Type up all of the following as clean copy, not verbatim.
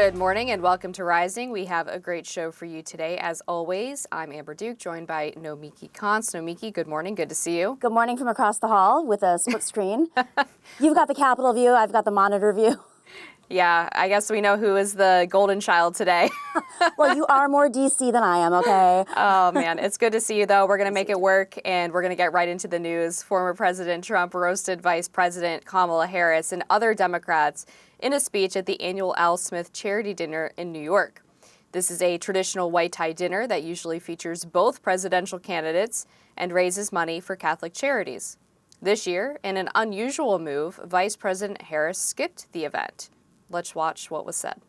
Good morning and welcome to Rising. We have a great show for you today. As always, I'm Amber Duke, joined by Nomiki Konst. Nomiki, good morning. Good to see you. Good morning from across the hall with a split screen. You've got the Capitol view. I've got the monitor view. Yeah, I guess we know who is the golden child today. Well, you are more DC than I am, okay? Oh, man. It's good to see you, though. We're going to make it work, and we're going to get right into the news. Former President Trump roasted Vice President Kamala Harris and other Democrats in a speech at the annual Al Smith charity dinner in New York. This is a traditional white tie dinner that usually features both presidential candidates and raises money for Catholic charities. This year, in an unusual move, Vice President Harris skipped the event. Let's watch what was said.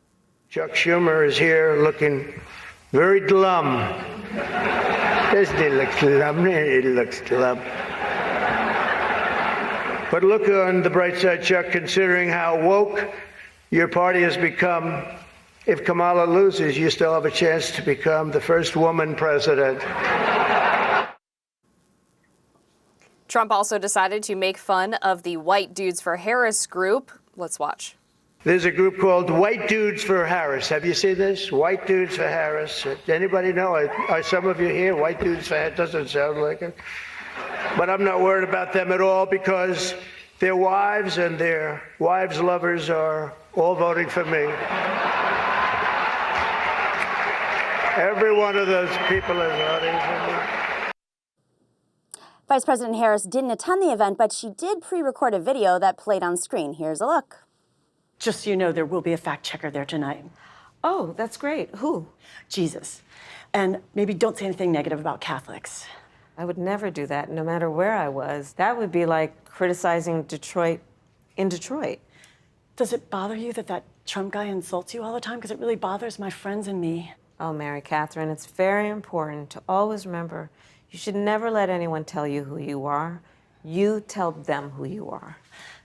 Chuck Schumer is here looking very glum. Doesn't he look glum? He looks glum. But look on the bright side, Chuck, considering how woke your party has become. If Kamala loses, you still have a chance to become the first woman president. Trump also decided to make fun of the White Dudes for Harris group. Let's watch. There's a group called White Dudes for Harris. Have you seen this? White Dudes for Harris. Anybody know? Are some of you here? White Dudes for Harris doesn't sound like it. But I'm not worried about them at all because their wives and their wives' lovers are all voting for me. Every one of those people is voting for me. Vice President Harris didn't attend the event, but she did pre-record a video that played on screen. Here's a look. Just so you know, there will be a fact checker there tonight. Oh, that's great. Who? Jesus. And maybe don't say anything negative about Catholics. I would never do that, no matter where I was. That would be like criticizing Detroit in Detroit. Does it bother you that Trump guy insults you all the time? Because it really bothers my friends and me. Oh, Mary Catherine, it's very important to always remember you should never let anyone tell you who you are. You tell them who you are.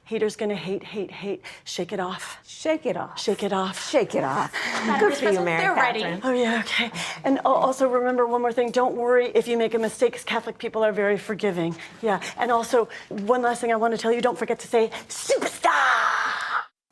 Haters gonna hate, hate, hate. Shake it off. Shake it off. Shake it off. Shake it off. Good for you, Mary Catherine. Oh, yeah, okay. And also remember one more thing. Don't worry if you make a mistake, because Catholic people are very forgiving. Yeah, and also one last thing I want to tell you, don't forget to say, superstar!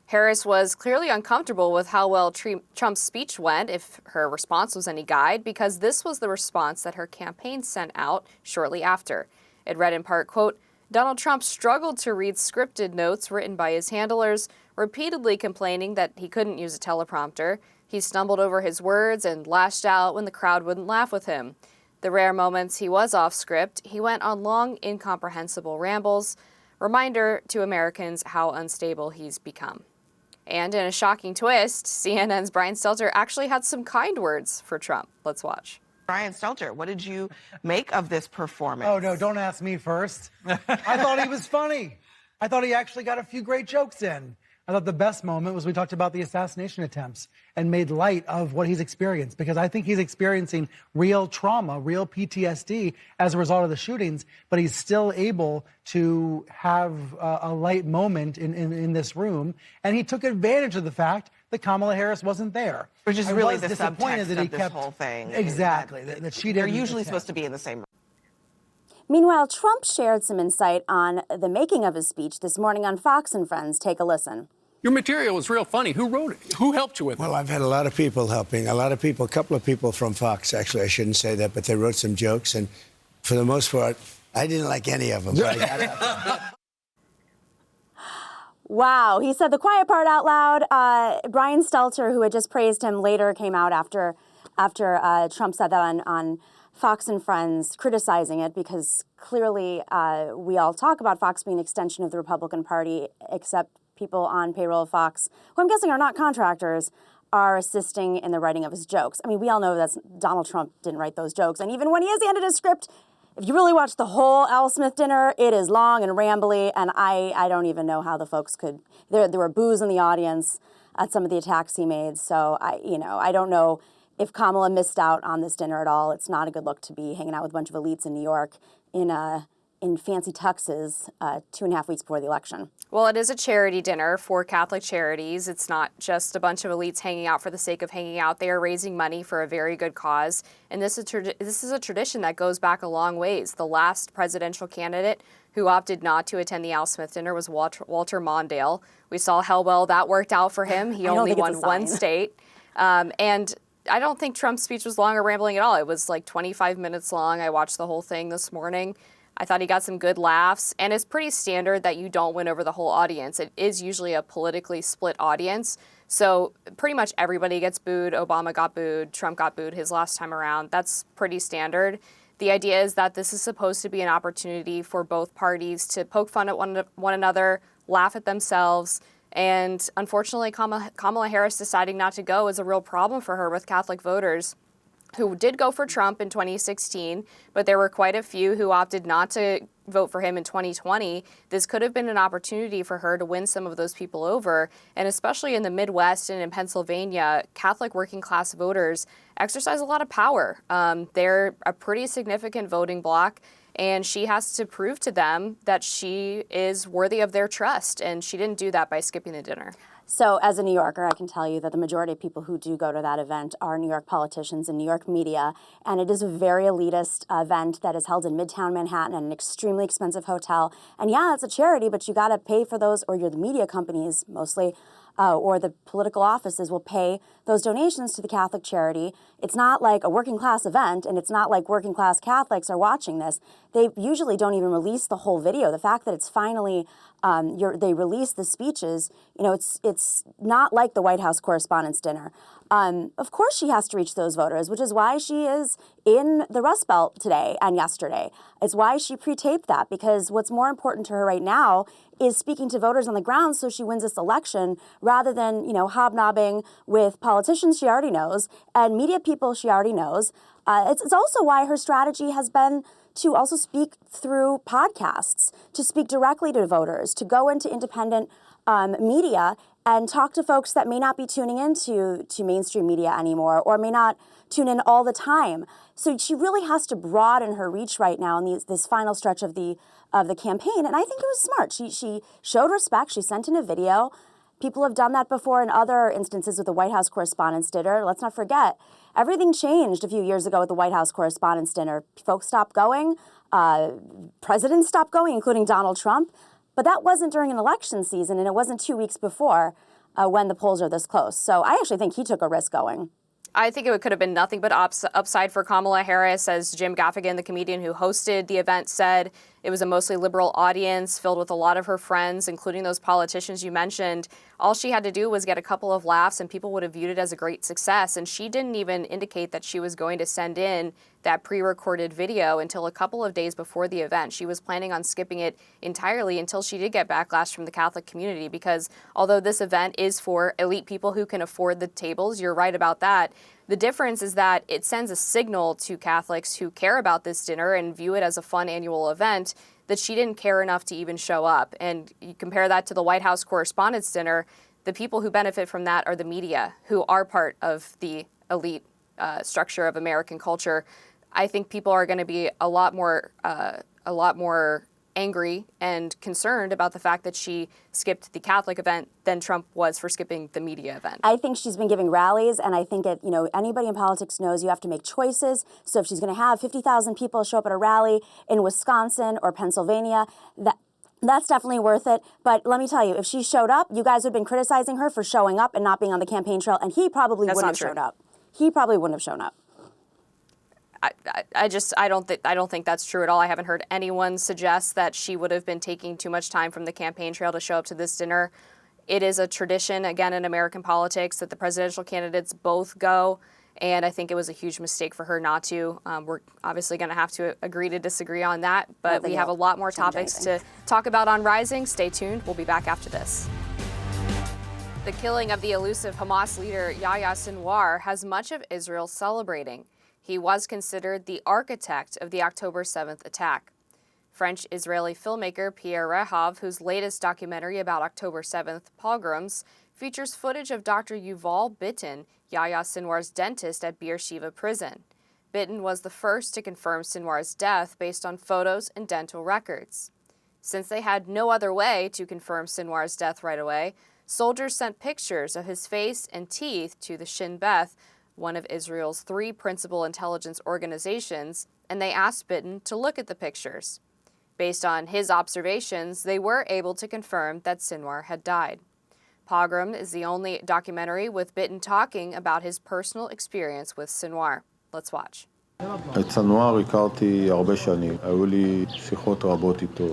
Harris was clearly uncomfortable with how well Trump's speech went, if her response was any guide, because this was the response that her campaign sent out shortly after. It read in part, quote, Donald Trump struggled to read scripted notes written by his handlers, repeatedly complaining that he couldn't use a teleprompter. He stumbled over his words and lashed out when the crowd wouldn't laugh with him. The rare moments he was off script, he went on long, incomprehensible rambles. Reminder to Americans how unstable he's become. And in a shocking twist, CNN's Brian Stelter actually had some kind words for Trump. Let's watch. Brian Stelter, what did you make of this performance? Oh, no, don't ask me first. I thought he was funny. I thought he actually got a few great jokes in. I thought the best moment was we talked about the assassination attempts and made light of what he's experienced, because I think he's experiencing real trauma, real PTSD as a result of the shootings, but he's still able to have a light moment in this room. And he took advantage of the fact that Kamala Harris wasn't there. Which is really the subtext of this whole thing. Exactly. That she They're didn't usually attend. supposed to be in the same room. Meanwhile, Trump shared some insight on the making of his speech this morning on Fox and Friends. Take a listen. Your material was real funny. Who wrote it? Who helped you with it? Well, I've had a lot of people helping. A couple of people from Fox, actually. I shouldn't say that, but they wrote some jokes. And for the most part, I didn't like any of them. But I got Wow, he said the quiet part out loud. Brian Stelter, who had just praised him, later came out after Trump said that on Fox and Friends, criticizing it, because clearly we all talk about Fox being an extension of the Republican Party, except people on payroll of Fox, who I'm guessing are not contractors, are assisting in the writing of his jokes. I mean, we all know that Donald Trump didn't write those jokes. And even when he has handed his script, if you really watch the whole Al Smith dinner, it is long and rambly, and I don't even know how the folks could. There were boos in the audience at some of the attacks he made. So I don't know if Kamala missed out on this dinner at all. It's not a good look to be hanging out with a bunch of elites in New York in a in fancy tuxes 2.5 weeks before the election. Well, it is a charity dinner for Catholic charities. It's not just a bunch of elites hanging out for the sake of hanging out. They are raising money for a very good cause. And this is a tradition that goes back a long ways. The last presidential candidate who opted not to attend the Al Smith dinner was Walter Mondale. We saw how well that worked out for him. He only won one state. And I don't think Trump's speech was long or rambling at all. It was like 25 minutes long. I watched the whole thing this morning. I thought he got some good laughs, and it's pretty standard that you don't win over the whole audience. It is usually a politically split audience, so pretty much everybody gets booed. Obama got booed, Trump got booed his last time around. That's pretty standard. The idea is that this is supposed to be an opportunity for both parties to poke fun at one another, laugh at themselves, and unfortunately Kamala Harris deciding not to go is a real problem for her with Catholic voters who did go for Trump in 2016, but there were quite a few who opted not to vote for him in 2020. This could have been an opportunity for her to win some of those people over, and especially in the Midwest and in Pennsylvania, Catholic working class voters exercise a lot of power. They're a pretty significant voting bloc, and she has to prove to them that she is worthy of their trust, and she didn't do that by skipping the dinner. So as a New Yorker, I can tell you that the majority of people who do go to that event are New York politicians and New York media, and it is a very elitist event that is held in Midtown Manhattan at an extremely expensive hotel. And yeah, it's a charity, but you got to pay for those, or the media companies mostly, or the political offices will pay those donations to the Catholic charity. It's not like a working class event, and it's not like working class Catholics are watching this. They usually don't even release the whole video. The fact that it's finally they release the speeches, it's not like the White House Correspondents' Dinner. Of course she has to reach those voters, which is why she is in the Rust Belt today and yesterday. It's why she pre-taped that, because what's more important to her right now is speaking to voters on the ground so she wins this election rather than, hobnobbing with politicians she already knows and media people she already knows. It's also why her strategy has been to also speak through podcasts, to speak directly to voters, to go into independent media and talk to folks that may not be tuning into mainstream media anymore or may not tune in all the time. So she really has to broaden her reach right now in this final stretch of the campaign, and I think it was smart. She showed respect. She sent in a video. People have done that before in other instances with the White House Correspondents' Dinner. Let's not forget, everything changed a few years ago with the White House Correspondents' Dinner. Folks stopped going. Presidents stopped going, including Donald Trump. But that wasn't during an election season, and it wasn't 2 weeks before when the polls are this close. So I actually think he took a risk going. I think it could have been nothing but upside for Kamala Harris, as Jim Gaffigan, the comedian who hosted the event, said. It was a mostly liberal audience filled with a lot of her friends, including those politicians you mentioned. All she had to do was get a couple of laughs and people would have viewed it as a great success. And she didn't even indicate that she was going to send in that pre-recorded video until a couple of days before the event. She was planning on skipping it entirely until she did get backlash from the Catholic community, because although this event is for elite people who can afford the tables, you're right about that. The difference is that it sends a signal to Catholics who care about this dinner and view it as a fun annual event that she didn't care enough to even show up. And you compare that to the White House Correspondents' Dinner, the people who benefit from that are the media, who are part of the elite structure of American culture. I think people are going to be a lot more angry and concerned about the fact that she skipped the Catholic event than Trump was for skipping the media event. I think she's been giving rallies, and I think anybody in politics knows you have to make choices. So if she's going to have 50,000 people show up at a rally in Wisconsin or Pennsylvania, that's definitely worth it. But let me tell you, if she showed up, you guys would have been criticizing her for showing up and not being on the campaign trail, and he probably wouldn't have shown up. He probably wouldn't have shown up. I don't think that's true at all. I haven't heard anyone suggest that she would have been taking too much time from the campaign trail to show up to this dinner. It is a tradition, again, in American politics that the presidential candidates both go, and I think it was a huge mistake for her not to. We're obviously going to have to agree to disagree on that, but we have a lot more topics to talk about on Rising. Stay tuned. We'll be back after this. The killing of the elusive Hamas leader Yahya Sinwar has much of Israel celebrating. He was considered the architect of the October 7th attack. French-Israeli filmmaker Pierre Rehov, whose latest documentary about October 7th pogroms, features footage of Dr. Yuval Bitton, Yahya Sinwar's dentist at Beersheba prison. Bitton was the first to confirm Sinwar's death based on photos and dental records. Since they had no other way to confirm Sinwar's death right away, soldiers sent pictures of his face and teeth to the Shin Bet, one of Israel's 3 principal intelligence organizations, and they asked Bitton to look at the pictures. Based on his observations, they were able to confirm that Sinwar had died. Pogrom is the only documentary with Bitton talking about his personal experience with Sinwar. Let's watch. את סנואר הכרתי הרבה שנים, היו לי שיחות רבות איתו.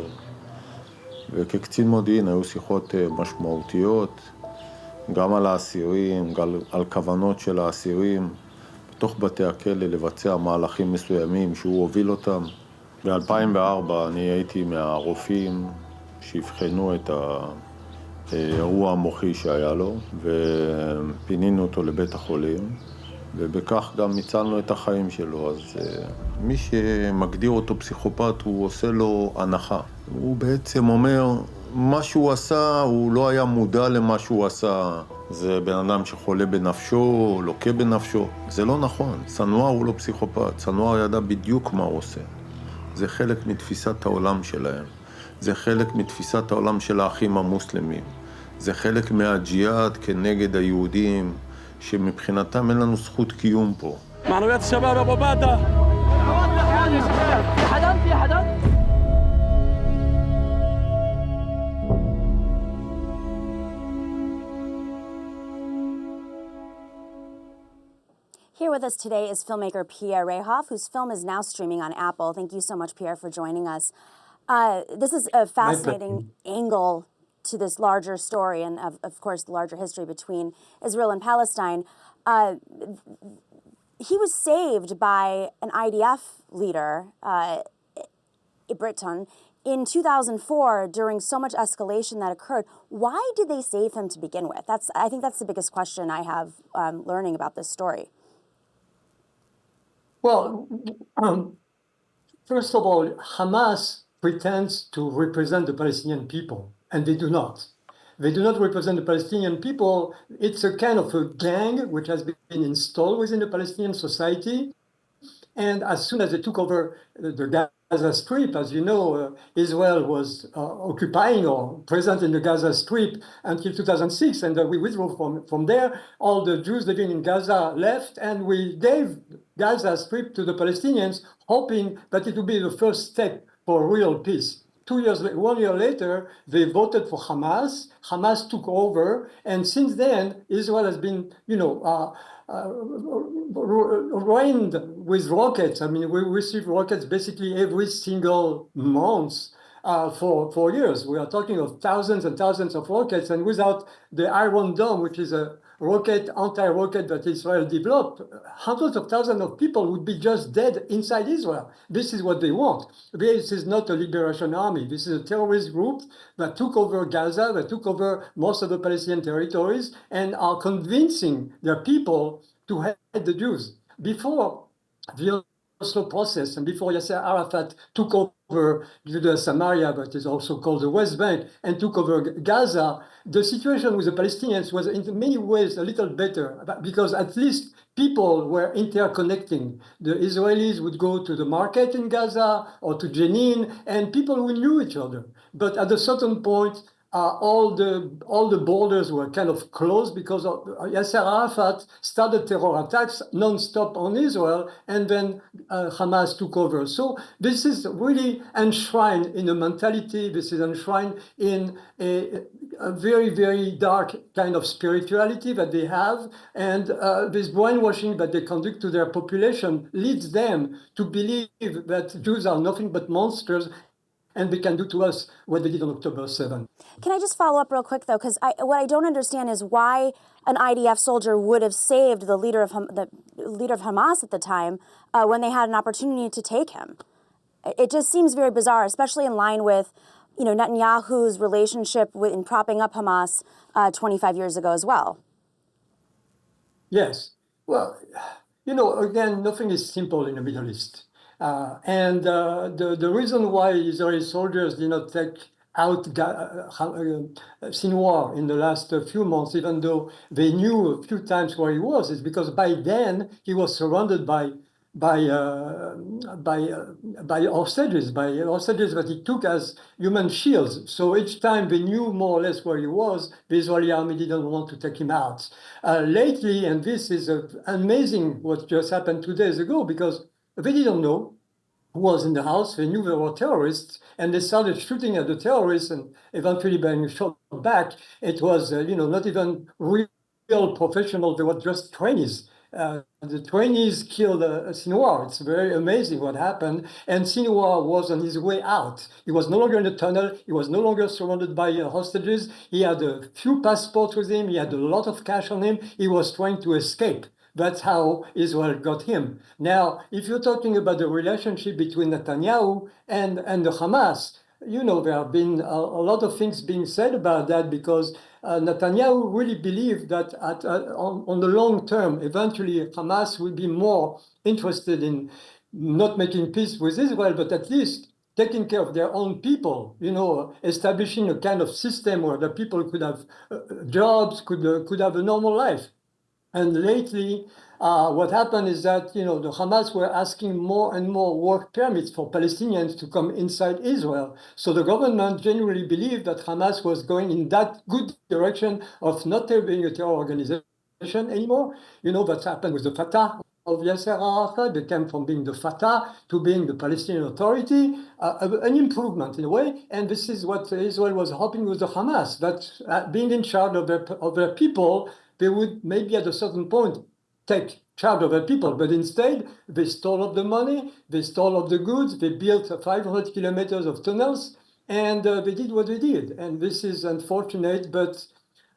וכקצין מודיעין היו שיחות משמעותיות, גם על האסירים, גם על כוונות של האסירים, בתוך בתי הכלא לבצע מהלכים מסוימים שהוא הוביל אותם. ב-2004 אני הייתי מהרופאים שהבחנו את האירוע המוחי שהיה לו, ופינינו אותו לבית החולים, ובכך גם הצלנו את החיים שלו. אז מי שמגדיר אותו פסיכופת, הוא עושה לו הנחה. הוא בעצם אומר, מה שהוא עשה, הוא לא היה מודע למה שהוא עשה. זה בן אדם שחולה בנפשו, לוקה בנפשו. זה לא נכון. סנואר הוא לא פסיכופת. סנואר ידע בדיוק מה הוא עושה. זה חלק מתפיסת העולם שלהם. זה חלק מתפיסת העולם של האחים המוסלמים. זה חלק מהג'יהאד כנגד היהודים, שמבחינתם אין לנו זכות קיום פה. معنويات الشباب ابو باده في حدا Here with us today is filmmaker Pierre Rehov, whose film is now streaming on Apple. Thank you so much, Pierre, for joining us. This is a fascinating angle to this larger story and, of course, the larger history between Israel and Palestine. He was saved by an IDF leader, Britain, in 2004 during so much escalation that occurred. Why did they save him to begin with? I think that's the biggest question I have learning about this story. Well, first of all, Hamas pretends to represent the Palestinian people, and they do not. They do not represent the Palestinian people. It's a kind of a gang which has been installed within the Palestinian society. And as soon as they took over the Gaza Strip, as you know, Israel was occupying or present in the Gaza Strip until 2006, and we withdrew from there. All the Jews living in Gaza left, and we gave Gaza Strip to the Palestinians, hoping that it would be the first step for real peace. 1 year later, they voted for Hamas. Hamas took over, and since then, Israel has been, rained with rockets. I mean, we receive rockets basically every single month for years. We are talking of thousands and thousands of rockets, and without the Iron Dome, which is a anti-rocket that Israel developed, hundreds of thousands of people would be just dead inside Israel. This is what they want. This is not a liberation army. This is a terrorist group that took over Gaza, that took over most of the Palestinian territories, and are convincing their people to hate the Jews. Before the Oslo process and before Yasser Arafat took over Judea Samaria, but is also called the West Bank, and took over Gaza, the situation with the Palestinians was in many ways a little better because at least people were interconnecting. The Israelis would go to the market in Gaza or to Jenin, and people who knew each other. But at a certain point, all the borders were kind of closed because Yasser Arafat started terror attacks non-stop on Israel, and then Hamas took over. So this is really enshrined in a mentality. This is enshrined in a very, very dark kind of spirituality that they have, and this brainwashing that they conduct to their population leads them to believe that Jews are nothing but monsters, and they can do to us what they did on October 7. Can I just follow up real quick, though? Because what I don't understand is why an IDF soldier would have saved the leader of Hamas at the time when they had an opportunity to take him. It just seems very bizarre, especially in line with Netanyahu's relationship in propping up Hamas 25 years ago as well. Yes. Well, again, nothing is simple in the Middle East. And the reason why Israeli soldiers did not take out Sinwar in the last few months, even though they knew a few times where he was, is because by then he was surrounded by hostages that he took as human shields. So each time they knew more or less where he was, the Israeli army didn't want to take him out. Lately, and this is amazing what just happened 2 days ago, because they didn't know who was in the house. They knew there were terrorists, and they started shooting at the terrorists and eventually being shot back. It was, not even real professionals. They were just trainees. The trainees killed Sinwar. It's very amazing what happened. And Sinwar was on his way out. He was no longer in the tunnel. He was no longer surrounded by hostages. He had a few passports with him. He had a lot of cash on him. He was trying to escape. That's how Israel got him. Now, if you're talking about the relationship between Netanyahu and the Hamas, there have been a lot of things being said about that, because Netanyahu really believed that on the long term, eventually Hamas will be more interested in not making peace with Israel, but at least taking care of their own people, establishing a kind of system where the people could have jobs, could have a normal life. And lately, what happened is that, the Hamas were asking more and more work permits for Palestinians to come inside Israel. So the government genuinely believed that Hamas was going in that good direction of not being a terror organization anymore. That's happened with the Fatah of Yasser Arafat. They came from being the Fatah to being the Palestinian Authority, an improvement in a way. And this is what Israel was hoping with the Hamas, that being in charge of their people, they would maybe at a certain point take charge of their people. But instead, they stole up the money, they stole up the goods, they built 500 kilometers of tunnels, and they did what they did. And this is unfortunate, but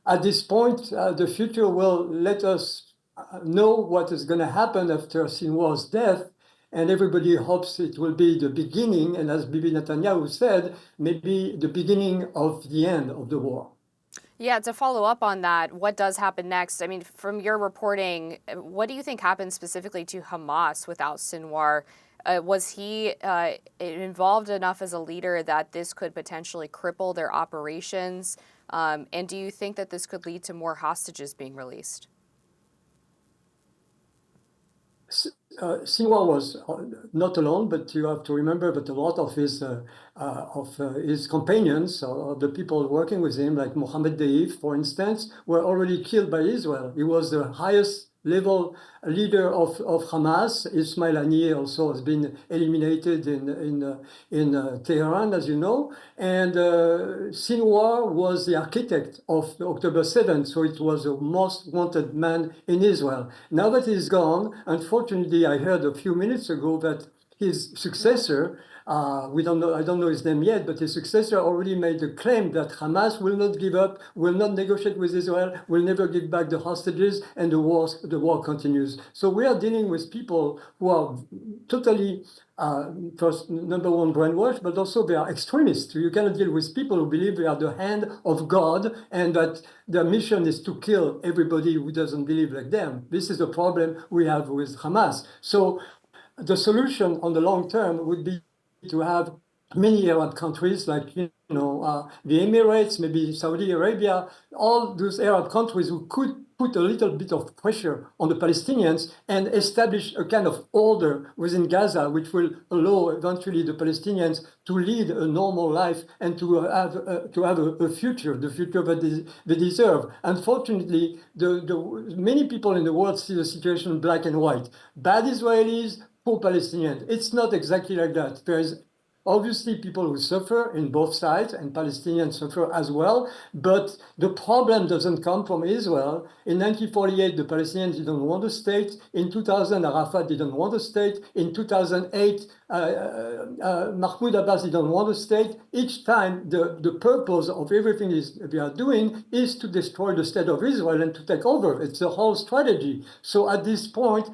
at this point, the future will let us know what is going to happen after Sinwar's death. And everybody hopes it will be the beginning, and as Bibi Netanyahu said, maybe the beginning of the end of the war. Yeah, to follow up on that, what does happen next? I mean, from your reporting, what do you think happened specifically to Hamas without Sinwar? Was he involved enough as a leader that this could potentially cripple their operations? And do you think that this could lead to more hostages being released? Sinwar was not alone, but you have to remember that a lot of his companions, or the people working with him, like Mohammed Deif, for instance, were already killed by Israel. He was the highest level leader of Hamas. Ismail Haniyeh also has been eliminated in Tehran, as you know. And Sinwar was the architect of October 7th, so it was the most wanted man in Israel. Now that he's gone, unfortunately, I heard a few minutes ago that his successor, I don't know his name yet, but his successor already made the claim that Hamas will not give up, will not negotiate with Israel, will never give back the hostages, and the war continues. So we are dealing with people who are totally, first, number one, brainwashed, but also they are extremists. You cannot deal with people who believe they are the hand of God and that their mission is to kill everybody who doesn't believe like them. This is the problem we have with Hamas. So the solution on the long term would be to have many Arab countries like the Emirates, maybe Saudi Arabia, all those Arab countries who could put a little bit of pressure on the Palestinians and establish a kind of order within Gaza, which will allow eventually the Palestinians to lead a normal life and to have a future, the future that they deserve. Unfortunately, the many people in the world see the situation black and white. Bad Israelis, poor Palestinians. It's not exactly like that. There is obviously people who suffer in both sides, and Palestinians suffer as well. But the problem doesn't come from Israel. In 1948, the Palestinians didn't want a state. In 2000, Arafat didn't want a state. In 2008, Mahmoud Abbas didn't want a state. Each time, the purpose of everything we are doing is to destroy the state of Israel and to take over. It's a whole strategy. So at this point,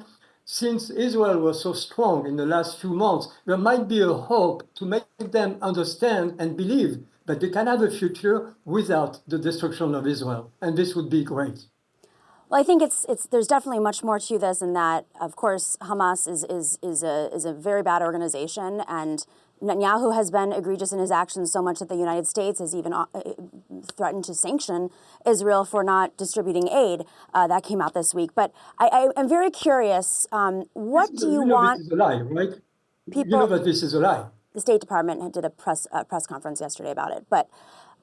since Israel was so strong in the last few months, there might be a hope to make them understand and believe that they can have a future without the destruction of Israel. And this would be great. Well, I think there's definitely much more to this in that, of course, Hamas is a very bad organization, and Netanyahu has been egregious in his actions so much that the United States has even threatened to sanction Israel for not distributing aid. That came out this week. But I am very curious, what do you want? This is a lie, right? People, you know that this is a lie. The State Department did a press conference yesterday about it. But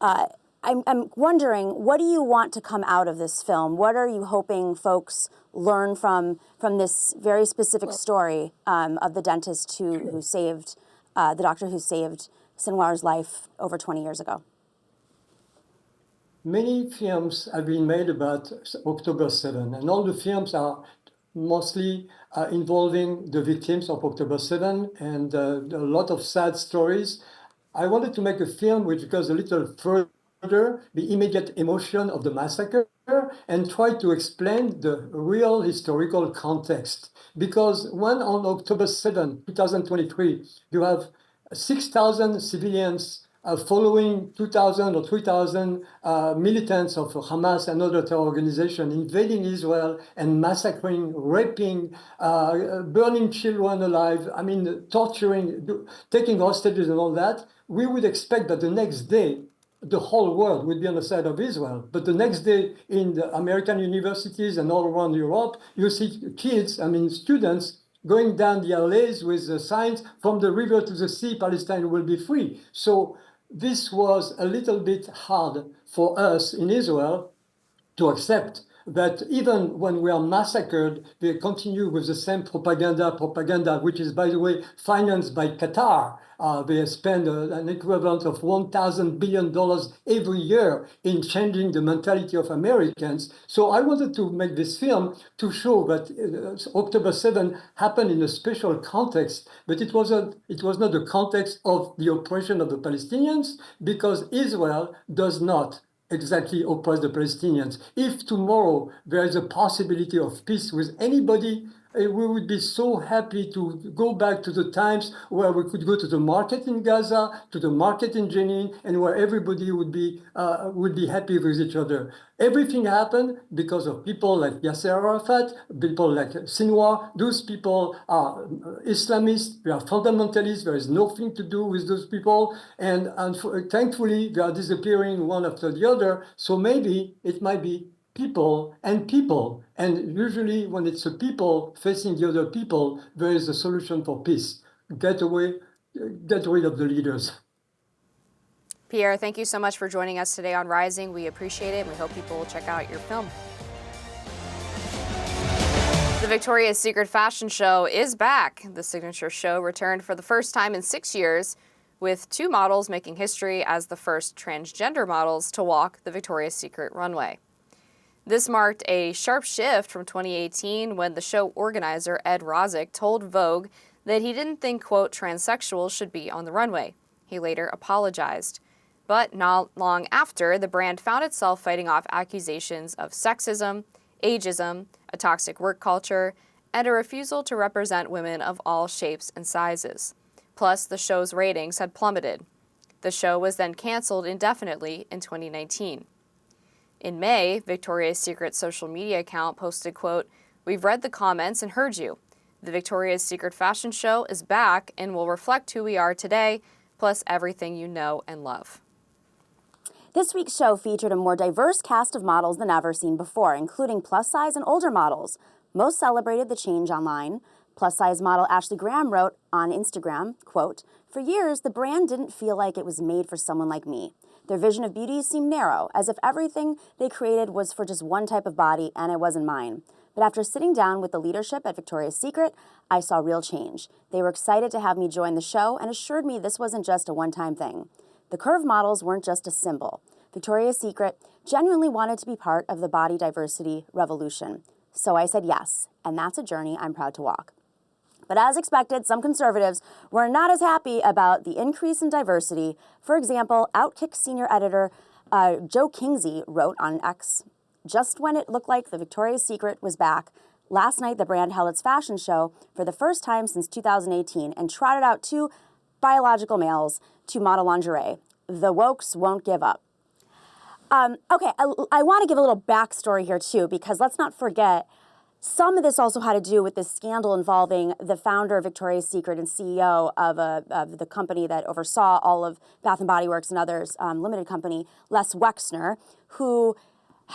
I'm wondering, what do you want to come out of this film? What are you hoping folks learn from this very specific story of the dentist who saved, the doctor who saved Sinwar's life over 20 years ago? Many films have been made about October 7, and all the films are mostly involving the victims of October 7 and a lot of sad stories. I wanted to make a film which goes a little further, the immediate emotion of the massacre, and try to explain the real historical context. Because when on October 7, 2023, you have 6,000 civilians following 2,000 or 3,000 militants of Hamas and other terror organizations invading Israel and massacring, raping, burning children alive, torturing, taking hostages and all that, we would expect that the next day the whole world would be on the side of Israel. But the next day in the American universities and all around Europe, you see kids, students, going down the alleys with the signs, from the river to the sea, Palestine will be free. So this was a little bit hard for us in Israel to accept that even when we are massacred, they continue with the same propaganda, which is, by the way, financed by Qatar. They spend an equivalent of $1,000 billion every year in changing the mentality of Americans. So I wanted to make this film to show that October 7 happened in a special context, but it was not the context of the oppression of the Palestinians, because Israel does not exactly oppress the Palestinians. If tomorrow there is a possibility of peace with anybody, we would be so happy to go back to the times where we could go to the market in Gaza, to the market in Jenin, and where everybody would be happy with each other. Everything happened because of people like Yasser Arafat, people like Sinwar. Those people are Islamists, they are fundamentalists. There is nothing to do with those people. And thankfully, they are disappearing one after the other. So maybe it might be people. And usually when it's a people facing the other people, there is a solution for peace. Get rid of the leaders. Pierre, thank you so much for joining us today on Rising. We appreciate it, and we hope people will check out your film. The Victoria's Secret fashion show is back. The signature show returned for the first time in 6 years, with 2 models making history as the first transgender models to walk the Victoria's Secret runway. This marked a sharp shift from 2018, when the show organizer Ed Rozek told Vogue that he didn't think, quote, transsexuals should be on the runway. He later apologized. But not long after, the brand found itself fighting off accusations of sexism, ageism, a toxic work culture, and a refusal to represent women of all shapes and sizes. Plus, the show's ratings had plummeted. The show was then canceled indefinitely in 2019. In May, Victoria's Secret social media account posted, quote, "We've read the comments and heard you. The Victoria's Secret fashion show is back and will reflect who we are today, plus everything you know and love." This week's show featured a more diverse cast of models than ever seen before, including plus-size and older models. Most celebrated the change online. Plus-size model Ashley Graham wrote on Instagram, quote, "For years, the brand didn't feel like it was made for someone like me. Their vision of beauty seemed narrow, as if everything they created was for just one type of body, and it wasn't mine. But after sitting down with the leadership at Victoria's Secret, I saw real change. They were excited to have me join the show and assured me this wasn't just a one-time thing. The curve models weren't just a symbol. Victoria's Secret genuinely wanted to be part of the body diversity revolution. So I said yes, and that's a journey I'm proud to walk." But as expected, some conservatives were not as happy about the increase in diversity. For example, Outkick senior editor Joe Kingsey wrote on X, "Just when it looked like the Victoria's Secret was back, last night the brand held its fashion show for the first time since 2018 and trotted out 2 biological males to model lingerie. The wokes won't give up." Okay, I want to give a little backstory here too, because let's not forget, some of this also had to do with this scandal involving the founder of Victoria's Secret and CEO of the company that oversaw all of Bath & Body Works and others, limited company, Les Wexner, who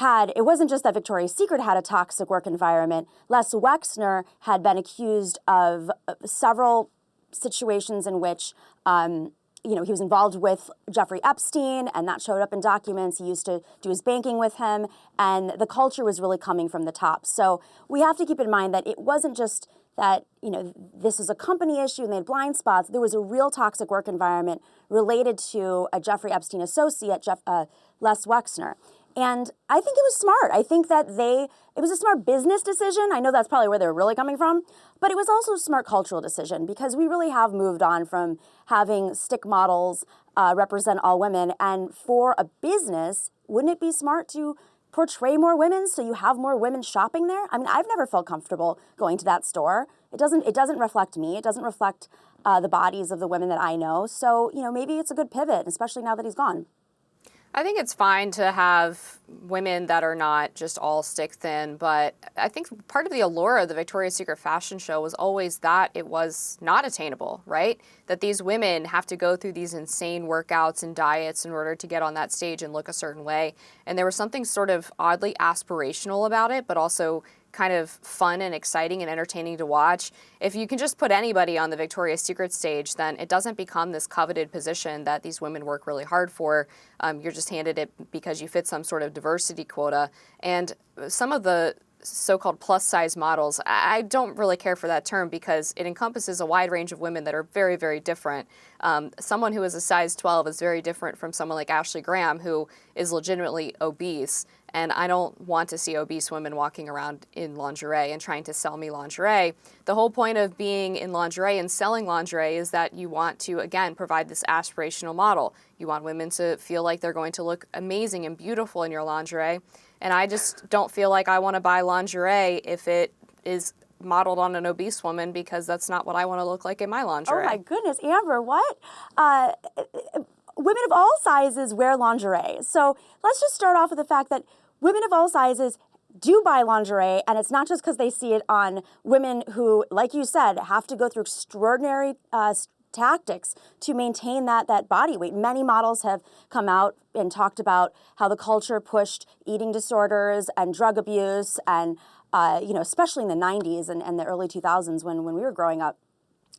it wasn't just that Victoria's Secret had a toxic work environment. Les Wexner had been accused of several situations in which he was involved with Jeffrey Epstein, and that showed up in documents. He used to do his banking with him, and the culture was really coming from the top. So we have to keep in mind that it wasn't just that, this was a company issue and they had blind spots. There was a real toxic work environment related to a Jeffrey Epstein associate, Les Wexner. And I think it was smart. I think that it was a smart business decision. I know that's probably where they're really coming from, but it was also a smart cultural decision because we really have moved on from having stick models represent all women. And for a business, wouldn't it be smart to portray more women so you have more women shopping there? I mean, I've never felt comfortable going to that store. It doesn't reflect me. It doesn't reflect the bodies of the women that I know. So, maybe it's a good pivot, especially now that he's gone. I think it's fine to have women that are not just all stick thin, but I think part of the allure of the Victoria's Secret fashion show was always that it was not attainable, right? That these women have to go through these insane workouts and diets in order to get on that stage and look a certain way. And there was something sort of oddly aspirational about it, but also kind of fun and exciting and entertaining to watch. If you can just put anybody on the Victoria's Secret stage, then it doesn't become this coveted position that these women work really hard for. You're just handed it because you fit some sort of diversity quota. And some of the so-called plus-size models, I don't really care for that term because it encompasses a wide range of women that are very, very different. Someone who is a size 12 is very different from someone like Ashley Graham, who is legitimately obese. And I don't want to see obese women walking around in lingerie and trying to sell me lingerie. The whole point of being in lingerie and selling lingerie is that you want to, again, provide this aspirational model. You want women to feel like they're going to look amazing and beautiful in your lingerie. And I just don't feel like I want to buy lingerie if it is modeled on an obese woman because that's not what I want to look like in my lingerie. Oh my goodness, Amber, what? Women of all sizes wear lingerie. So let's just start off with the fact that women of all sizes do buy lingerie, and it's not just because they see it on women who, like you said, have to go through extraordinary tactics to maintain that body weight. Many models have come out and talked about how the culture pushed eating disorders and drug abuse, and especially in the 90s and the early 2000s when we were growing up.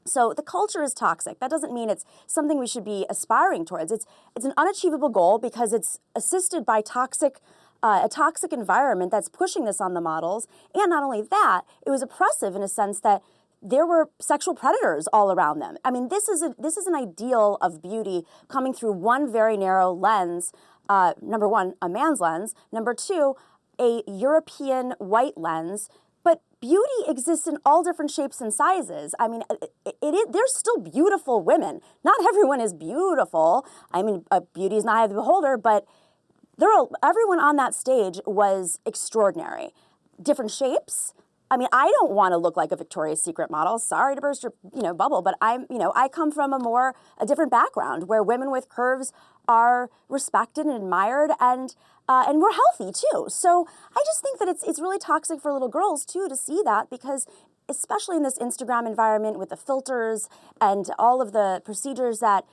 So the culture is toxic. That doesn't mean it's something we should be aspiring towards. It's an unachievable goal because it's assisted by a toxic environment that's pushing this on the models. And not only that, it was oppressive in a sense that there were sexual predators all around them. I mean, this is an ideal of beauty coming through one very narrow lens. Number one, a man's lens. Number two, a European white lens. But beauty exists in all different shapes and sizes. I mean, there's still beautiful women. Not everyone is beautiful. I mean, beauty is not eye of the beholder, but everyone on that stage was extraordinary. Different shapes. I mean, I don't want to look like a Victoria's Secret model. Sorry to burst your bubble, but I come from a different background where women with curves are respected and admired and we're healthy too. So I just think that it's really toxic for little girls too to see that, because especially in this Instagram environment with the filters and all of the procedures that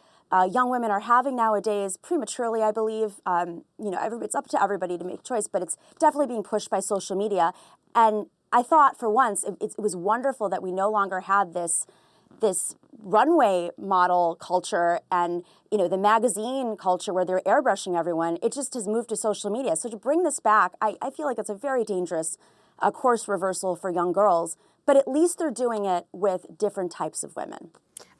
young women are having nowadays prematurely, I believe. It's up to everybody to make a choice, but it's definitely being pushed by social media. And I thought for once it was wonderful that we no longer had this runway model culture and the magazine culture where they're airbrushing everyone. It just has moved to social media. So to bring this back, I feel like it's a very dangerous course reversal for young girls, but at least they're doing it with different types of women.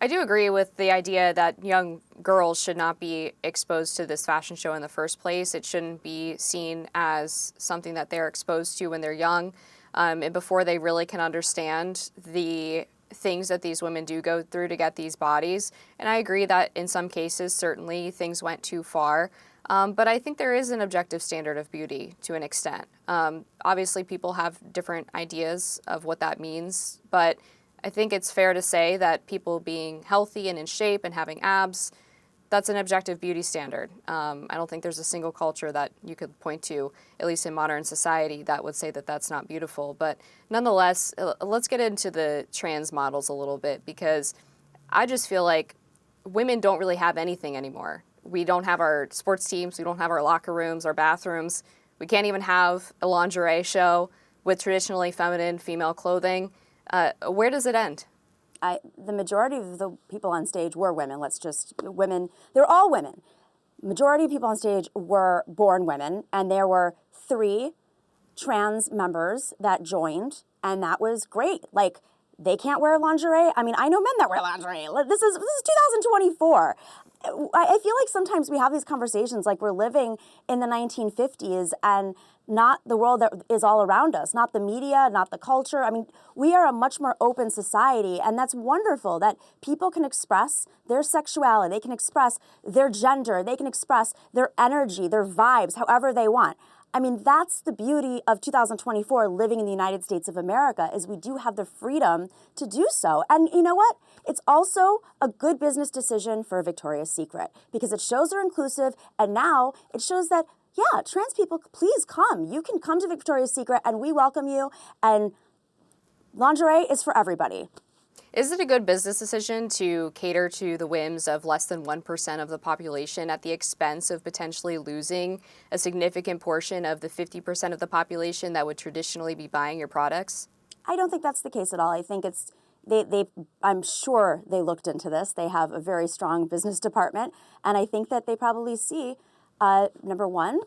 I do agree with the idea that young girls should not be exposed to this fashion show in the first place. It shouldn't be seen as something that they're exposed to when they're young. And before they really can understand the things that these women do go through to get these bodies. And I agree that in some cases, certainly things went too far. But I think there is an objective standard of beauty to an extent. Obviously, people have different ideas of what that means, but I think it's fair to say that people being healthy and in shape and having abs that's an objective beauty standard. I don't think there's a single culture that you could point to, at least in modern society, that would say that that's not beautiful. But nonetheless, let's get into the trans models a little bit, because I just feel like women don't really have anything anymore. We don't have our sports teams, we don't have our locker rooms, our bathrooms. We can't even have a lingerie show with traditionally feminine female clothing. Where does it end? The majority of the people on stage were women. Women, they're all women. Majority of people on stage were born women, and there were 3 trans members that joined, and that was great. Like, they can't wear lingerie. I mean, I know men that wear lingerie. This is 2024. I feel like sometimes we have these conversations like we're living in the 1950s and not the world that is all around us, not the media, not the culture. I mean, we are a much more open society, and that's wonderful that people can express their sexuality, they can express their gender, they can express their energy, their vibes, however they want. I mean, that's the beauty of 2024 living in the United States of America, is we do have the freedom to do so. And you know what? It's also a good business decision for Victoria's Secret, because it shows they're inclusive, and now it shows that, yeah, trans people, please come. You can come to Victoria's Secret and we welcome you, and lingerie is for everybody. Is it a good business decision to cater to the whims of less than 1% of the population at the expense of potentially losing a significant portion of the 50% of the population that would traditionally be buying your products? I don't think that's the case at all. I think it's, I'm sure they looked into this. They have a very strong business department, and I think that they probably see, number one,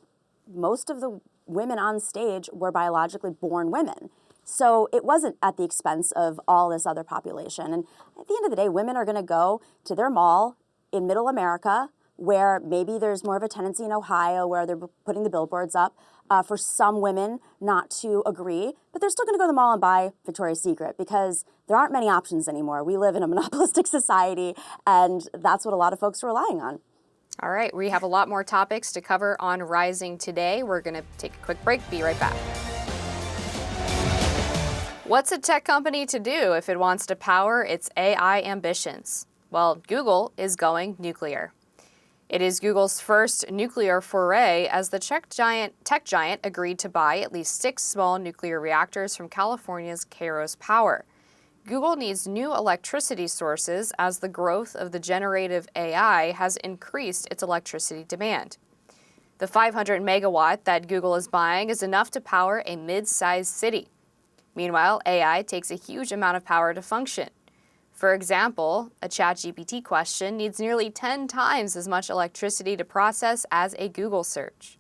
most of the women on stage were biologically born women. So it wasn't at the expense of all this other population. And at the end of the day, women are going to go to their mall in middle America, where maybe there's more of a tendency in Ohio where they're putting the billboards up for some women not to agree, but they're still going to go to the mall and buy Victoria's Secret, because there aren't many options anymore. We live in a monopolistic society, and that's what a lot of folks are relying on. All right, we have a lot more topics to cover on Rising today. We're going to take a quick break. Be right back. What's a tech company to do if it wants to power its AI ambitions? Well, Google is going nuclear. It is Google's first nuclear foray, as the tech giant agreed to buy at least 6 small nuclear reactors from California's Kairos Power. Google needs new electricity sources as the growth of the generative AI has increased its electricity demand. The 500 megawatt that Google is buying is enough to power a mid-sized city. Meanwhile, AI takes a huge amount of power to function. For example, a ChatGPT question needs nearly 10 times as much electricity to process as a Google search.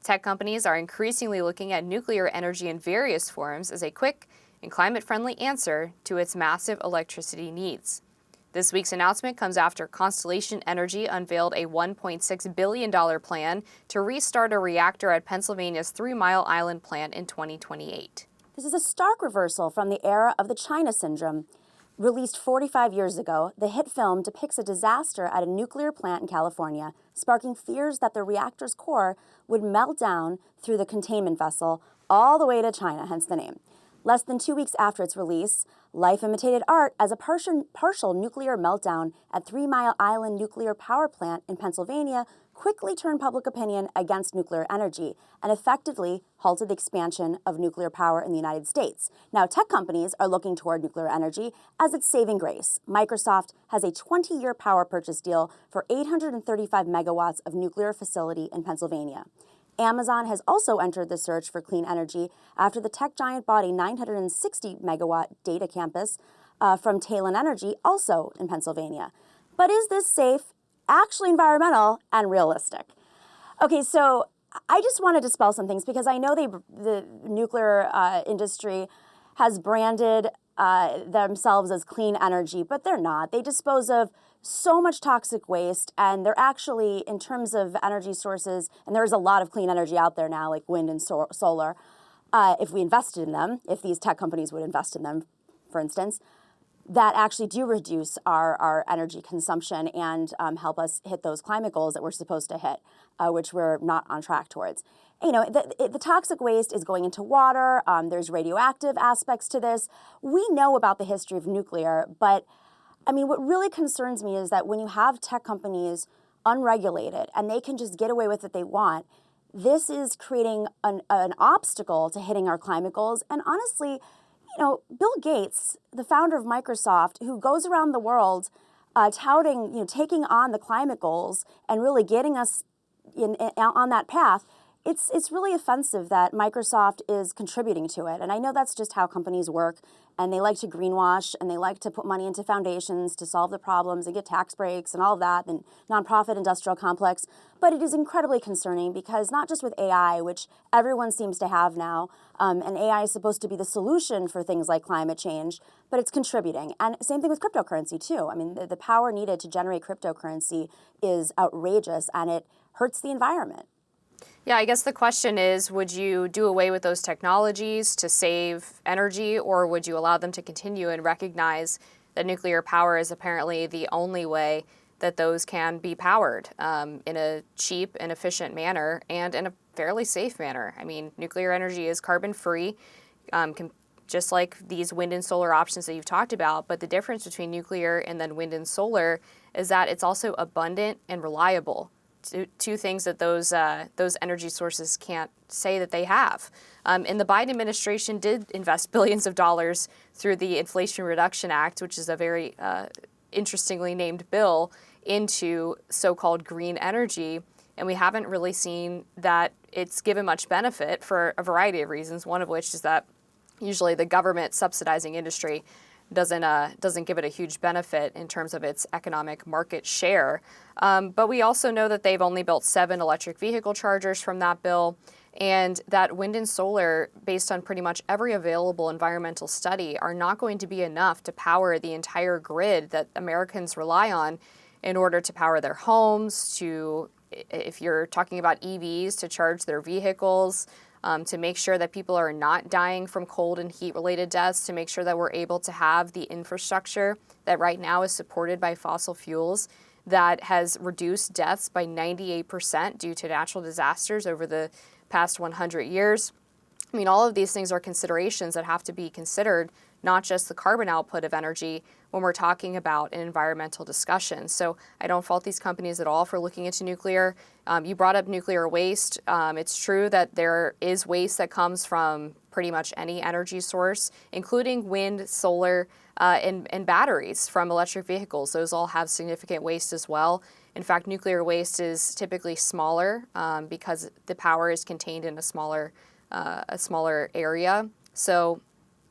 Tech companies are increasingly looking at nuclear energy in various forms as a quick and climate-friendly answer to its massive electricity needs. This week's announcement comes after Constellation Energy unveiled a $1.6 billion plan to restart a reactor at Pennsylvania's 3 Mile Island plant in 2028. This is a stark reversal from the era of the China Syndrome. Released 45 years ago, the hit film depicts a disaster at a nuclear plant in California, sparking fears that the reactor's core would melt down through the containment vessel all the way to China, hence the name. Less than 2 weeks after its release, life imitated art as a partial nuclear meltdown at 3 Mile Island Nuclear Power Plant in Pennsylvania quickly turned public opinion against nuclear energy and effectively halted the expansion of nuclear power in the United States. Now, tech companies are looking toward nuclear energy as its saving grace. Microsoft has a 20-year power purchase deal for 835 megawatts of nuclear facility in Pennsylvania. Amazon has also entered the search for clean energy after the tech giant bought a 960 megawatt data campus from Talon Energy, also in Pennsylvania. But is this safe, actually environmental, and realistic? Okay, so I just want to dispel some things, because I know the nuclear industry has branded themselves as clean energy, but they're not. They dispose of so much toxic waste, and they're actually, in terms of energy sources, and there's a lot of clean energy out there now, like wind and solar, if we invested in them, if these tech companies would invest in them, for instance, that actually do reduce our energy consumption and help us hit those climate goals that we're supposed to hit, which we're not on track towards. You know, the toxic waste is going into water. There's radioactive aspects to this. We know about the history of nuclear, but I mean, what really concerns me is that when you have tech companies unregulated, and they can just get away with what they want, this is creating an obstacle to hitting our climate goals. And honestly, Bill Gates, the founder of Microsoft, who goes around the world touting, taking on the climate goals and really getting us on that path, it's really offensive that Microsoft is contributing to it. And I know that's just how companies work, and they like to greenwash, and they like to put money into foundations to solve the problems and get tax breaks and all of that, and nonprofit industrial complex. But it is incredibly concerning because not just with AI, which everyone seems to have now, and AI is supposed to be the solution for things like climate change, but it's contributing. And same thing with cryptocurrency too. I mean, the power needed to generate cryptocurrency is outrageous, and it hurts the environment. Yeah, I guess the question is, would you do away with those technologies to save energy, or would you allow them to continue and recognize that nuclear power is apparently the only way that those can be powered in a cheap and efficient manner and in a fairly safe manner? I mean, nuclear energy is carbon-free, just like these wind and solar options that you've talked about, but the difference between nuclear and then wind and solar is that it's also abundant and reliable. Two things that those energy sources can't say that they have. And the Biden administration did invest billions of dollars through the Inflation Reduction Act, which is a very interestingly named bill, into so-called green energy. And we haven't really seen that it's given much benefit for a variety of reasons, one of which is that usually the government subsidizing industry doesn't give it a huge benefit in terms of its economic market share. But we also know that they've only built 7 electric vehicle chargers from that bill, and that wind and solar, based on pretty much every available environmental study, are not going to be enough to power the entire grid that Americans rely on in order to power their homes, if you're talking about EVs, to charge their vehicles, to make sure that people are not dying from cold and heat-related deaths, to make sure that we're able to have the infrastructure that right now is supported by fossil fuels that has reduced deaths by 98% due to natural disasters over the past 100 years. I mean, all of these things are considerations that have to be considered, not just the carbon output of energy, when we're talking about an environmental discussion. So I don't fault these companies at all for looking into nuclear. You brought up nuclear waste. It's true that there is waste that comes from pretty much any energy source, including wind, solar, and batteries from electric vehicles. Those all have significant waste as well. In fact, nuclear waste is typically smaller because the power is contained in a smaller area. So,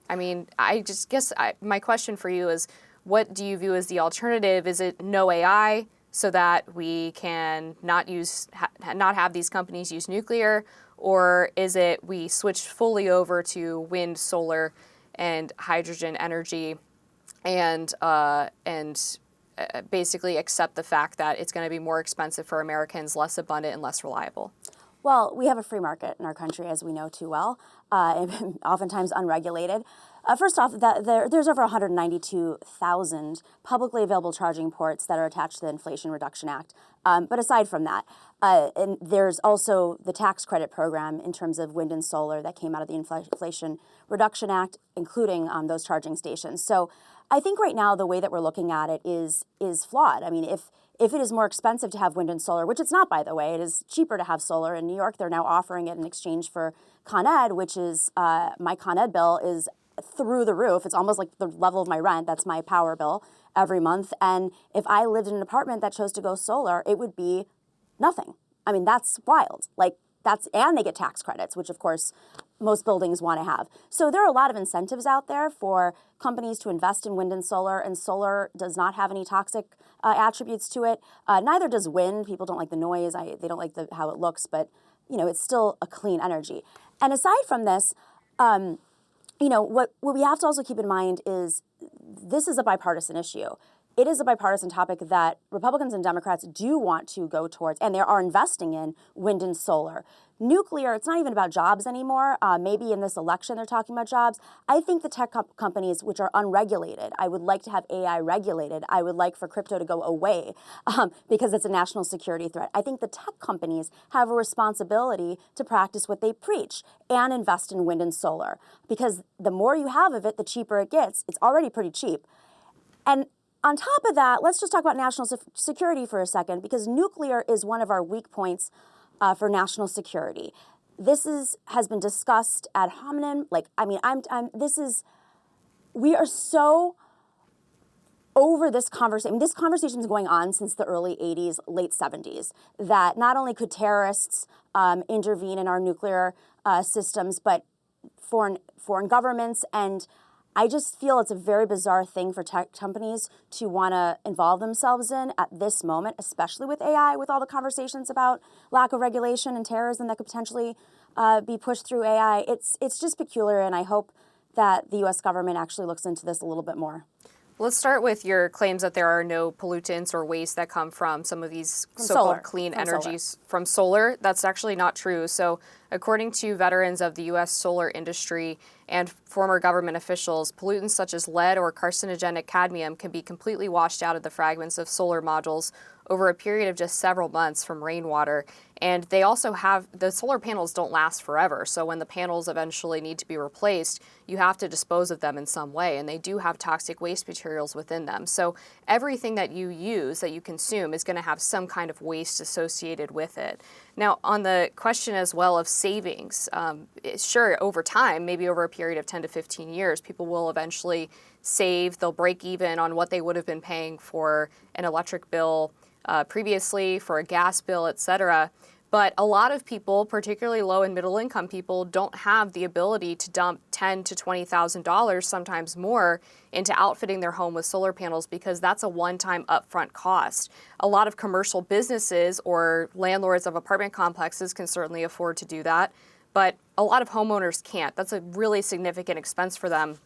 I mean, I just guess my question for you is, what do you view as the alternative? Is it no AI so that we can not have these companies use nuclear, or is it we switch fully over to wind, solar, and hydrogen energy, and basically accept the fact that it's going to be more expensive for Americans, less abundant, and less reliable? Well, we have a free market in our country, as we know too well, oftentimes unregulated. First off, there's over 192,000 publicly available charging ports that are attached to the Inflation Reduction Act. But aside from that, and there's also the tax credit program in terms of wind and solar that came out of the Inflation Reduction Act, including those charging stations. So I think right now the way that we're looking at it is flawed. I mean, if it is more expensive to have wind and solar, which it's not, by the way, it is cheaper to have solar. In New York, they're now offering it in exchange for Con Ed, which is, my Con Ed bill is through the roof. It's almost like the level of my rent. That's my power bill every month. And if I lived in an apartment that chose to go solar, it would be nothing. I mean, that's wild. And they get tax credits, which of course most buildings want to have. So there are a lot of incentives out there for companies to invest in wind and solar does not have any toxic attributes to it. Neither does wind. People don't like the noise. They don't like how it looks, but it's still a clean energy. And aside from this, what we have to also keep in mind is this is a bipartisan issue. It is a bipartisan topic that Republicans and Democrats do want to go towards, and they are investing in wind and solar. Nuclear, it's not even about jobs anymore. Maybe in this election they're talking about jobs. I think the tech companies, which are unregulated, I would like to have AI regulated. I would like for crypto to go away because it's a national security threat. I think the tech companies have a responsibility to practice what they preach and invest in wind and solar, because the more you have of it, the cheaper it gets. It's already pretty cheap. And on top of that, let's just talk about national security for a second, because nuclear is one of our weak points for national security. This has been discussed ad hominem. Like, I mean, we are so over this conversation. I mean, this conversation is going on since the early 80s, late 70s, that not only could terrorists intervene in our nuclear systems, but foreign governments. And I just feel it's a very bizarre thing for tech companies to want to involve themselves in at this moment, especially with AI, with all the conversations about lack of regulation and terrorism that could potentially be pushed through AI. It's just peculiar, and I hope that the U.S. government actually looks into this a little bit more. Let's start with your claims that there are no pollutants or waste that come from some of these so-called clean energies from solar. That's actually not true. So according to veterans of the U.S. solar industry and former government officials, pollutants such as lead or carcinogenic cadmium can be completely washed out of the fragments of solar modules over a period of just several months from rainwater. And they also the solar panels don't last forever. So when the panels eventually need to be replaced, you have to dispose of them in some way. And they do have toxic waste materials within them. So everything that you use, that you consume, is going to have some kind of waste associated with it. Now, on the question as well of savings, sure, over time, maybe over a period of 10 to 15 years, people will eventually save. They'll break even on what they would have been paying for an electric bill previously, for a gas bill, et cetera. But a lot of people, particularly low and middle income people, don't have the ability to dump $10,000 to $20,000, sometimes more, into outfitting their home with solar panels, because that's a one-time upfront cost. A lot of commercial businesses or landlords of apartment complexes can certainly afford to do that, but a lot of homeowners can't. That's a really significant expense for them.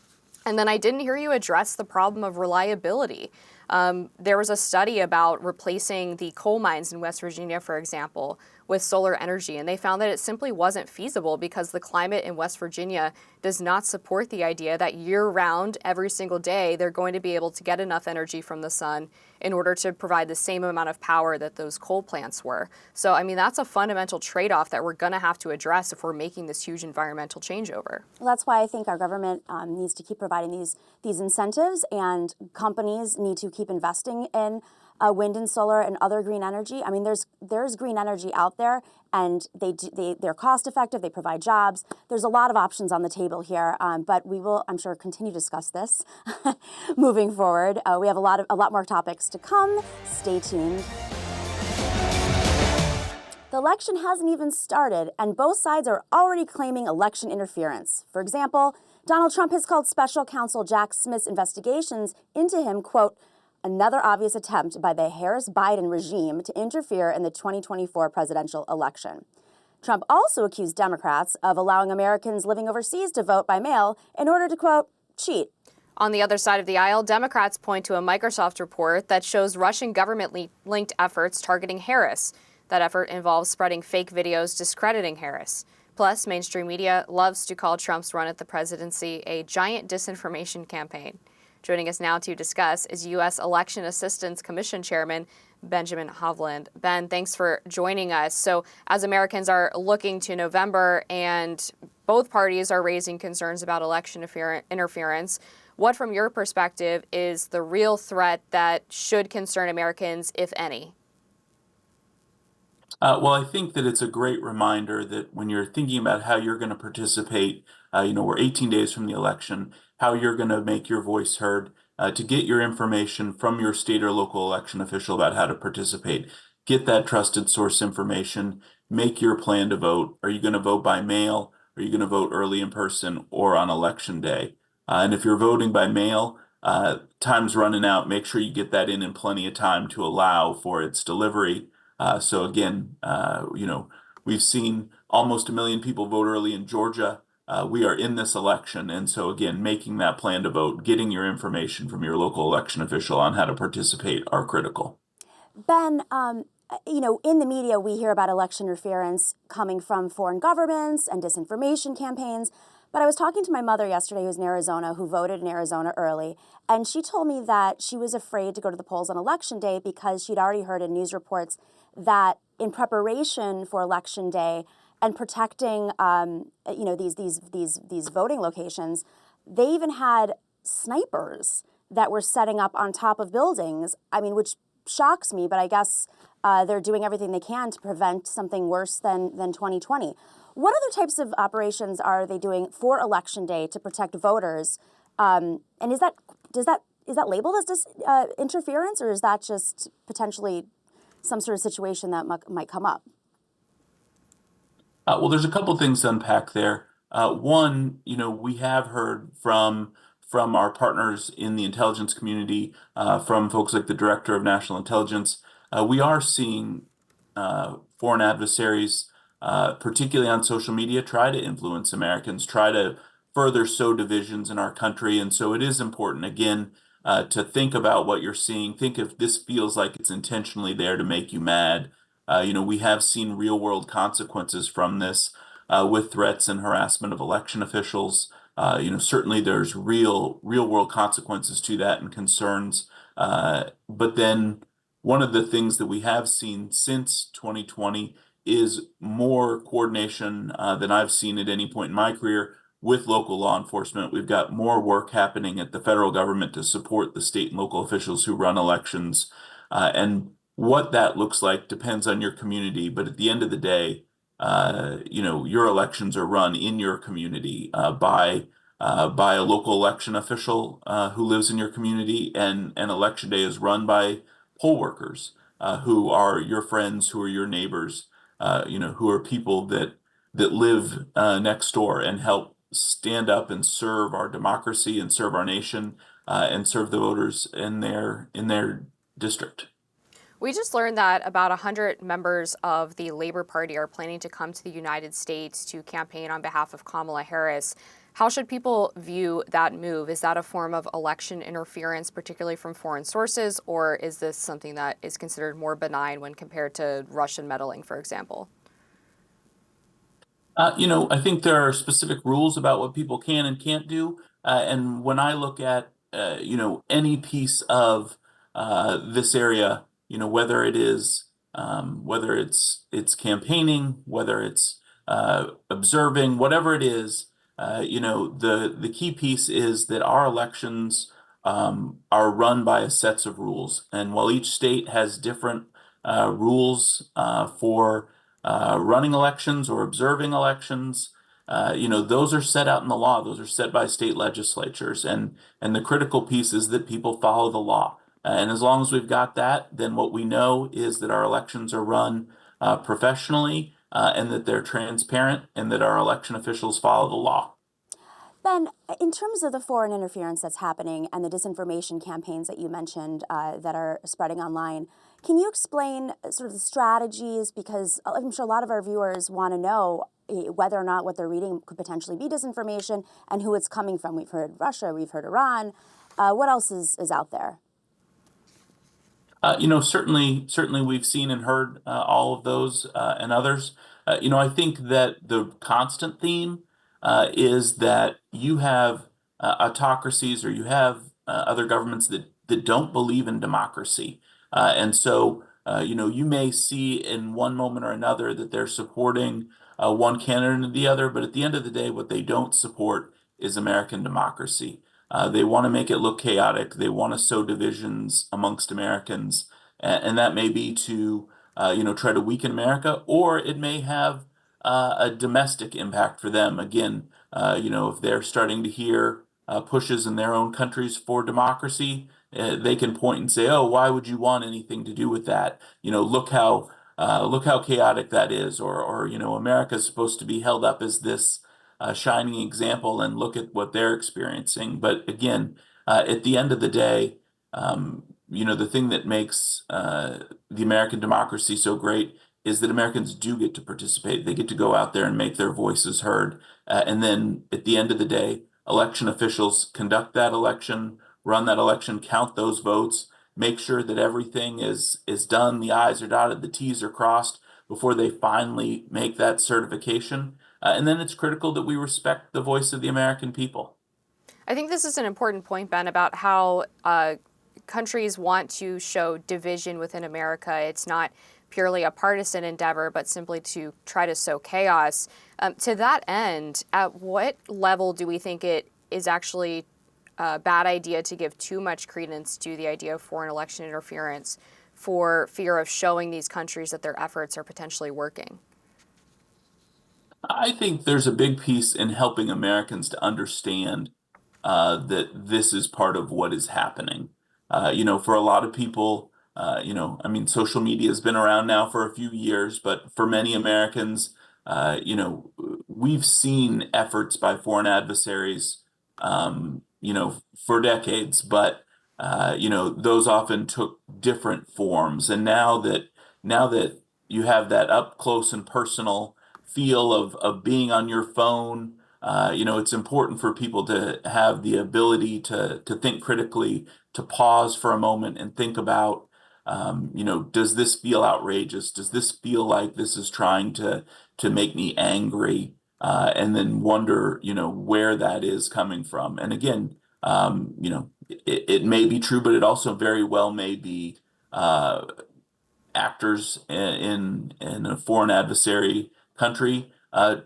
And then I didn't hear you address the problem of reliability. There was a study about replacing the coal mines in West Virginia, for example, with solar energy, and they found that it simply wasn't feasible because the climate in West Virginia does not support the idea that year-round, every single day, they're going to be able to get enough energy from the sun in order to provide the same amount of power that those coal plants were. So, I mean, that's a fundamental trade-off that we're going to have to address if we're making this huge environmental changeover. Well, that's why I think our government needs to keep providing these incentives, and companies need to keep investing in wind and solar and other green energy. I mean, there's green energy out there, and they're cost effective. They provide jobs. There's a lot of options on the table here, but we will, I'm sure, continue to discuss this moving forward. We have a lot more topics to come. Stay tuned. The election hasn't even started, and both sides are already claiming election interference. For example, Donald Trump has called special counsel Jack Smith's investigations into him, quote, another obvious attempt by the Harris-Biden regime to interfere in the 2024 presidential election. Trump also accused Democrats of allowing Americans living overseas to vote by mail in order to, quote, cheat. On the other side of the aisle, Democrats point to a Microsoft report that shows Russian government-linked efforts targeting Harris. That effort involves spreading fake videos discrediting Harris. Plus, mainstream media loves to call Trump's run at the presidency a giant disinformation campaign. Joining us now to discuss is U.S. Election Assistance Commission Chairman Benjamin Hovland. Ben, thanks for joining us. So as Americans are looking to November and both parties are raising concerns about election interference, what from your perspective is the real threat that should concern Americans, if any? Well, I think that it's a great reminder that when you're thinking about how you're going to participate, we're 18 days from the election, how you're going to make your voice heard, to get your information from your state or local election official about how to participate. Get that trusted source information, make your plan to vote. Are you going to vote by mail? Are you going to vote early in person or on election day? And if you're voting by mail, time's running out. Make sure you get that in plenty of time to allow for its delivery. So again, we've seen almost 1 million people vote early in Georgia. We are in this election. And so again, making that plan to vote, getting your information from your local election official on how to participate are critical. Ben, in the media, we hear about election interference coming from foreign governments and disinformation campaigns. But I was talking to my mother yesterday, who's in Arizona, who voted in Arizona early, and she told me that she was afraid to go to the polls on Election Day because she'd already heard in news reports that in preparation for Election Day and protecting, these voting locations, they even had snipers that were setting up on top of buildings. I mean, which shocks me, but I guess they're doing everything they can to prevent something worse than 2020. What other types of operations are they doing for Election Day to protect voters? And is that labeled as interference, or is that just potentially some sort of situation that might come up? Well, there's a couple things to unpack there. One, we have heard from our partners in the intelligence community, from folks like the Director of National Intelligence. We are seeing foreign adversaries, particularly on social media, try to influence Americans, try to further sow divisions in our country. And so it is important, again, to think about what you're seeing. Think if this feels like it's intentionally there to make you mad. We have seen real world consequences from this with threats and harassment of election officials. Certainly there's real world consequences to that and concerns. But then one of the things that we have seen since 2020 is more coordination than I've seen at any point in my career with local law enforcement. We've got more work happening at the federal government to support the state and local officials who run elections. And what that looks like depends on your community. But at the end of the day, your elections are run in your community by a local election official who lives in your community, and Election Day is run by poll workers who are your friends, who are your neighbors, who are people that live next door and help stand up and serve our democracy and serve our nation and serve the voters in their district. We just learned that about 100 members of the Labor Party are planning to come to the United States to campaign on behalf of Kamala Harris. How should people view that move? Is that a form of election interference, particularly from foreign sources, or is this something that is considered more benign when compared to Russian meddling, for example? I think there are specific rules about what people can and can't do. And when I look at, any piece of this area, whether it's campaigning, whether it's observing, whatever it is, the key piece is that our elections are run by sets of rules. And while each state has different rules for running elections or observing elections, those are set out in the law. Those are set by state legislatures. And the critical piece is that people follow the law. And as long as we've got that, then what we know is that our elections are run professionally and that they're transparent and that our election officials follow the law. Ben, in terms of the foreign interference that's happening and the disinformation campaigns that you mentioned that are spreading online, can you explain sort of the strategies? Because I'm sure a lot of our viewers want to know whether or not what they're reading could potentially be disinformation and who it's coming from. We've heard Russia, we've heard Iran. What else is out there? Certainly we've seen and heard all of those and others. I think that the constant theme is that you have autocracies or you have other governments that don't believe in democracy. And so, you may see in one moment or another that they're supporting one candidate or the other, but at the end of the day, what they don't support is American democracy. They want to make it look chaotic. They want to sow divisions amongst Americans. And that may be to, try to weaken America, or it may have a domestic impact for them. Again, if they're starting to hear pushes in their own countries for democracy, they can point and say, "Oh, why would you want anything to do with that? Look how chaotic that is," or America's supposed to be held up as this shining example, and look at what they're experiencing. But again, at the end of the day, the thing that makes the American democracy so great is that Americans do get to participate. They get to go out there and make their voices heard. And then at the end of the day, election officials conduct that election, run that election, count those votes, make sure that everything is done, the I's are dotted, the T's are crossed before they finally make that certification. And then it's critical that we respect the voice of the American people. I think this is an important point, Ben, about how countries want to show division within America. It's not purely a partisan endeavor, but simply to try to sow chaos. To that end, at what level do we think it is actually a bad idea to give too much credence to the idea of foreign election interference for fear of showing these countries that their efforts are potentially working? I think there's a big piece in helping Americans to understand that this is part of what is happening. For a lot of people, social media has been around now for a few years, but for many Americans, we've seen efforts by foreign adversaries, for decades, but those often took different forms. And now that you have that up close and personal feel of being on your phone, it's important for people to have the ability to think critically, to pause for a moment and think about, does this feel outrageous? Does this feel like this is trying to make me angry? And then wonder, where that is coming from. And again, it may be true, but it also very well may be actors in a foreign adversary country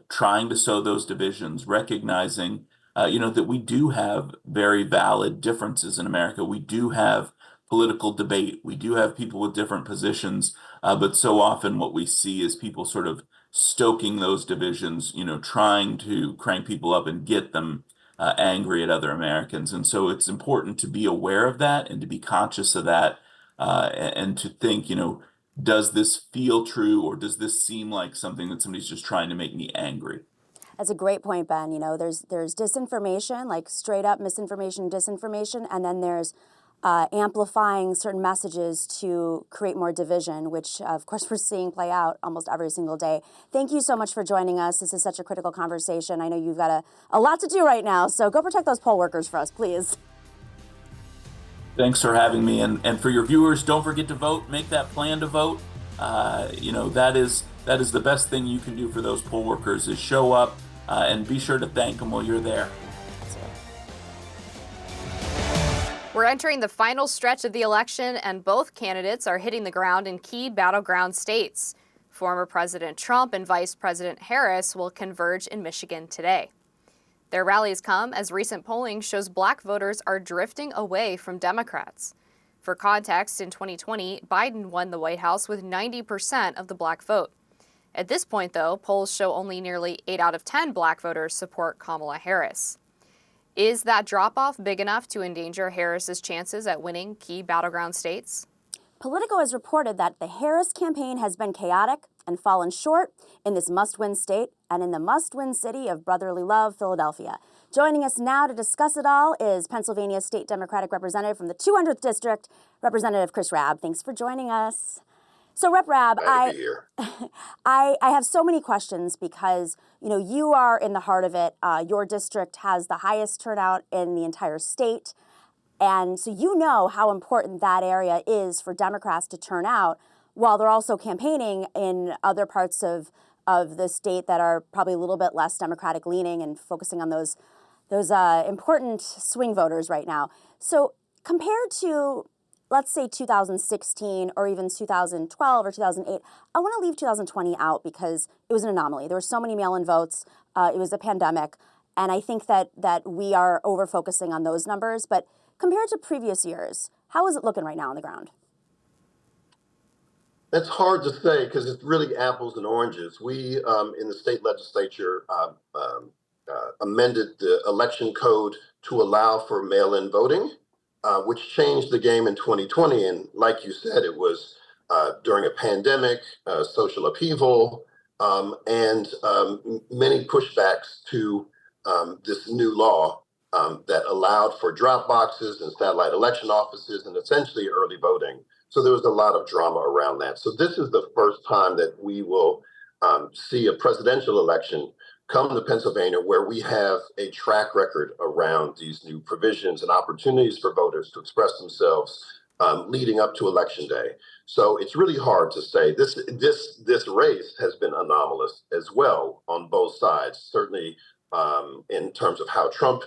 trying to sow those divisions, recognizing that we do have very valid differences in America. We do have political debate. We do have people with different positions, but so often what we see is people sort of stoking those divisions, trying to crank people up and get them angry at other Americans. And so it's important to be aware of that and to be conscious of that, and to think, does this feel true, or does this seem like something that somebody's just trying to make me angry? That's a great point, Ben. There's disinformation, like straight up misinformation, disinformation, and then there's amplifying certain messages to create more division, which of course we're seeing play out almost every single day. Thank you so much for joining us. This is such a critical conversation. I know you've got a lot to do right now, so go protect those poll workers for us, please. Thanks for having me. And for your viewers, don't forget to vote. Make that plan to vote. That is the best thing you can do for those poll workers, is show up and be sure to thank them while you're there. We're entering the final stretch of the election, and both candidates are hitting the ground in key battleground states. Former President Trump and Vice President Harris will converge in Michigan today. Their rallies come as recent polling shows black voters are drifting away from Democrats. For context, in 2020, Biden won the White House with 90% of the black vote. At this point, though, polls show only nearly 8 out of 10 black voters support Kamala Harris. Is that drop-off big enough to endanger Harris's chances at winning key battleground states? Politico has reported that the Harris campaign has been chaotic and fallen short in this must-win state and in the must-win city of brotherly love, Philadelphia. Joining us now to discuss it all is Pennsylvania State Democratic Representative from the 200th District, Representative Chris Rabb. Thanks for joining us. So, Rep. Rabb, I have so many questions because, you are in the heart of it. Your district has the highest turnout in the entire state. And so you know how important that area is for Democrats to turn out while they're also campaigning in other parts of the state that are probably a little bit less Democratic leaning and focusing on those important swing voters right now. So compared to, let's say, 2016 or even 2012 or 2008, I want to leave 2020 out because it was an anomaly. There were so many mail-in votes. It was a pandemic. And I think that we are over-focusing on those numbers. But compared to previous years, how is it looking right now on the ground? That's hard to say because it's really apples and oranges. We, in the state legislature, amended the election code to allow for mail-in voting, which changed the game in 2020. And like you said, it was during a pandemic, social upheaval, and many pushbacks to this new law that allowed for drop boxes and satellite election offices and essentially early voting. So there was a lot of drama around that. So this is the first time that we will see a presidential election come to Pennsylvania where we have a track record around these new provisions and opportunities for voters to express themselves leading up to Election Day. So it's really hard to say. This race has been anomalous as well on both sides, certainly in terms of how Trump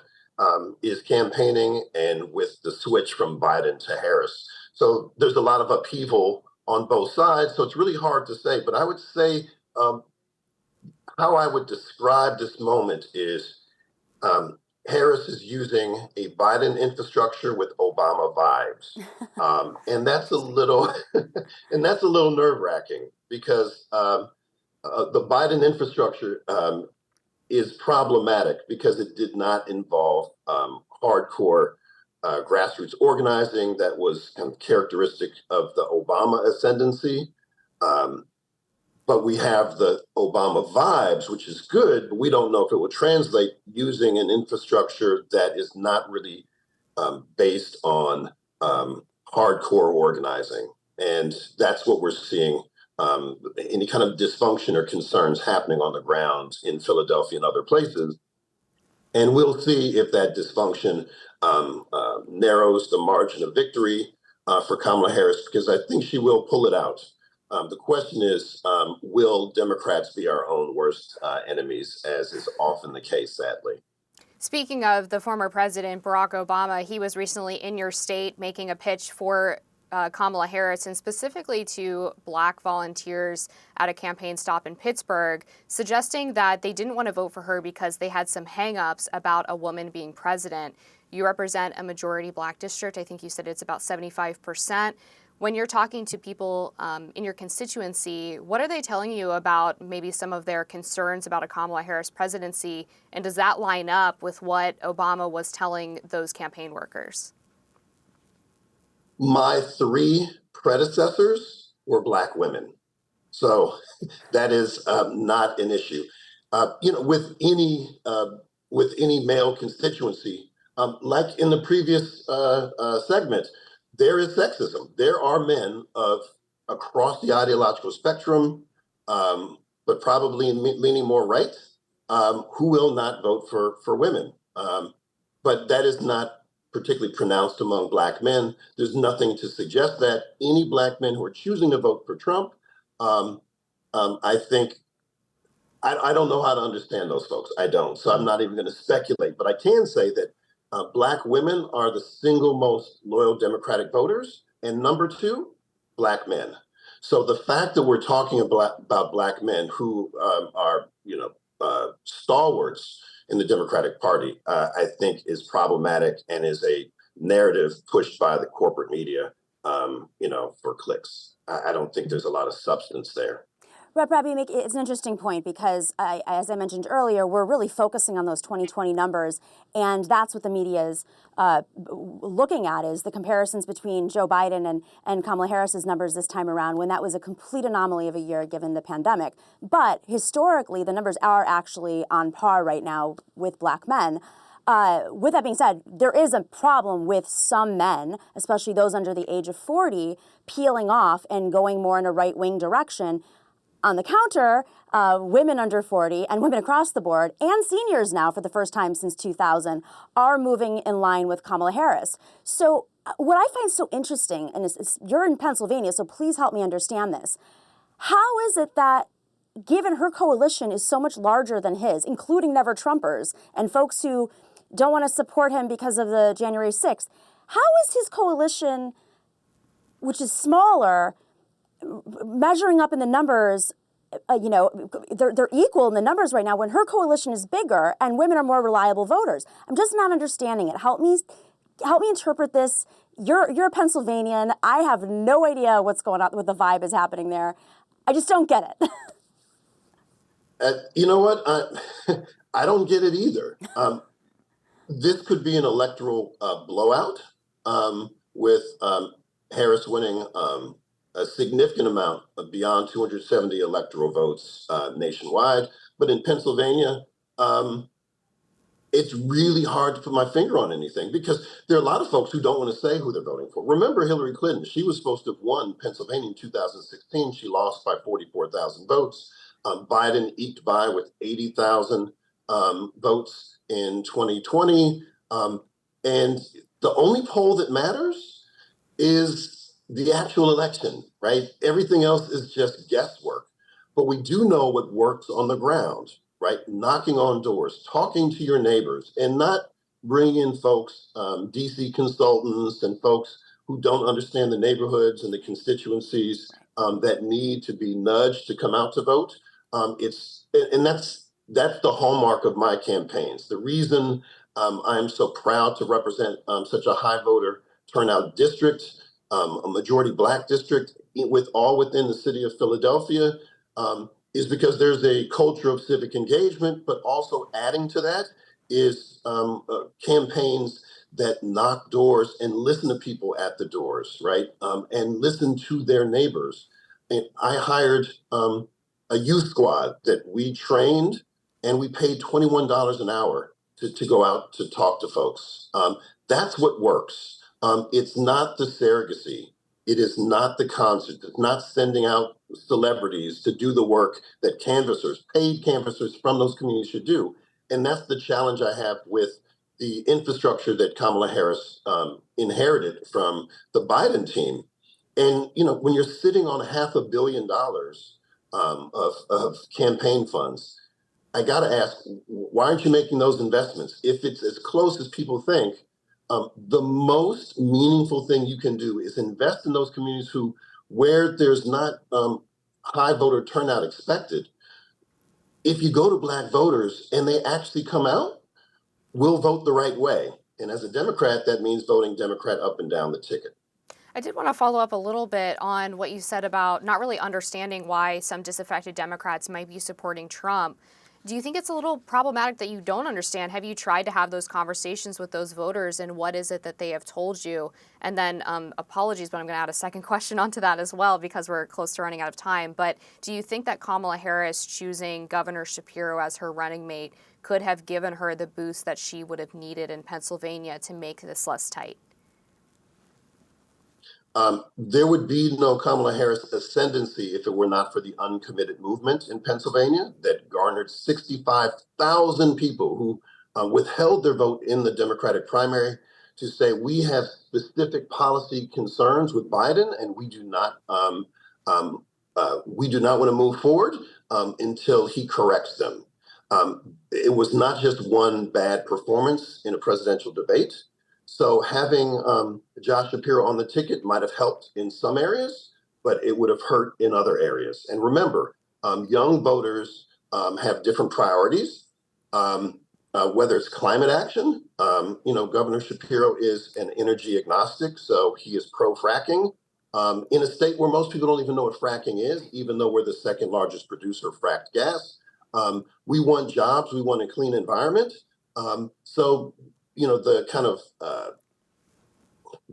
is campaigning and with the switch from Biden to Harris. So there's a lot of upheaval on both sides. So it's really hard to say. But I would say how I would describe this moment is Harris is using a Biden infrastructure with Obama vibes, and that's a little, and that's a little nerve-wracking because the Biden infrastructure is problematic because it did not involve hardcore grassroots organizing that was kind of characteristic of the Obama ascendancy. But we have the Obama vibes, which is good, but we don't know if it will translate using an infrastructure that is not really based on hardcore organizing. And that's what we're seeing, any kind of dysfunction or concerns happening on the ground in Philadelphia and other places. And we'll see if that dysfunction narrows the margin of victory for Kamala Harris, because I think she will pull it out. The question is, will Democrats be our own worst enemies, as is often the case, sadly? Speaking of the former president, Barack Obama, he was recently in your state making a pitch for Kamala Harris, and specifically to Black volunteers at a campaign stop in Pittsburgh, suggesting that they didn't want to vote for her because they had some hang-ups about a woman being president. You represent a majority Black district. I think you said it's about 75%. When you're talking to people in your constituency, what are they telling you about maybe some of their concerns about a Kamala Harris presidency? And does that line up with what Obama was telling those campaign workers? My three predecessors were Black women. So that is not an issue. With any male constituency, like in the previous segment, there is sexism. There are men across the ideological spectrum, but probably leaning more right, who will not vote for women. But that is not particularly pronounced among Black men. There's nothing to suggest that any Black men who are choosing to vote for Trump, I think, I don't know how to understand those folks. I don't. So I'm not even going to speculate. But I can say that Black women are the single most loyal Democratic voters. And number two, Black men. So the fact that we're talking about Black men who are, stalwarts in the Democratic Party, I think is problematic and is a narrative pushed by the corporate media, for clicks. I don't think there's a lot of substance there. Rep. Rabi, it's an interesting point because, as I mentioned earlier, we're really focusing on those 2020 numbers, and that's what the media is looking at, is the comparisons between Joe Biden and Kamala Harris's numbers this time around, when that was a complete anomaly of a year given the pandemic. But historically, the numbers are actually on par right now with Black men. With that being said, there is a problem with some men, especially those under the age of 40, peeling off and going more in a right-wing direction. On the counter, women under 40 and women across the board, and seniors now for the first time since 2000, are moving in line with Kamala Harris. So what I find so interesting, and you're in Pennsylvania, so please help me understand this. How is it that, given her coalition is so much larger than his, including Never Trumpers and folks who don't want to support him because of the January 6th, how is his coalition, which is smaller, measuring up in the numbers? They're equal in the numbers right now when her coalition is bigger and women are more reliable voters. I'm just not understanding it. Help me interpret this. You're a Pennsylvanian. I have no idea what's going on, what the vibe is happening there. I just don't get it. You know what? I don't get it either. This could be an electoral blowout with Harris winning a significant amount of beyond 270 electoral votes nationwide. But in Pennsylvania, it's really hard to put my finger on anything because there are a lot of folks who don't want to say who they're voting for. Remember Hillary Clinton, she was supposed to have won Pennsylvania in 2016. She lost by 44,000 votes. Biden eked by with 80,000 votes in 2020. And the only poll that matters is the actual election, right? Everything else is just guesswork. But we do know what works on the ground, right? Knocking on doors, talking to your neighbors, and not bringing in folks, DC consultants and folks who don't understand the neighborhoods and the constituencies that need to be nudged to come out to vote. That's the hallmark of my campaigns. The reason I am so proud to represent such a high voter turnout district, a majority Black district, within the city of Philadelphia, is because there's a culture of civic engagement, but also adding to that is campaigns that knock doors and listen to people at the doors, right? And listen to their neighbors. And I hired a youth squad that we trained, and we paid $21 an hour to go out to talk to folks. That's what works. It's not the surrogacy. It is not the concert. It's not sending out celebrities to do the work that paid canvassers from those communities should do. And that's the challenge I have with the infrastructure that Kamala Harris inherited from the Biden team. And, when you're sitting on $500 million of campaign funds, I got to ask, why aren't you making those investments? If it's as close as people think, the most meaningful thing you can do is invest in those communities where there's not high voter turnout expected. If you go to Black voters and they actually come out, we'll vote the right way. And as a Democrat, that means voting Democrat up and down the ticket. I did want to follow up a little bit on what you said about not really understanding why some disaffected Democrats might be supporting Trump. Do you think it's a little problematic that you don't understand? Have you tried to have those conversations with those voters, and what is it that they have told you? And then apologies, but I'm going to add a second question onto that as well because we're close to running out of time. But do you think that Kamala Harris choosing Governor Shapiro as her running mate could have given her the boost that she would have needed in Pennsylvania to make this less tight? There would be no Kamala Harris ascendancy if it were not for the uncommitted movement in Pennsylvania that garnered 65,000 people who withheld their vote in the Democratic primary to say we have specific policy concerns with Biden and we do not want to move forward until he corrects them. It was not just one bad performance in a presidential debate. So having Josh Shapiro on the ticket might have helped in some areas, but it would have hurt in other areas. And remember, young voters have different priorities, whether it's climate action. Governor Shapiro is an energy agnostic, so he is pro-fracking in a state where most people don't even know what fracking is, even though we're the second largest producer of fracked gas. We want jobs. We want a clean environment. The kind of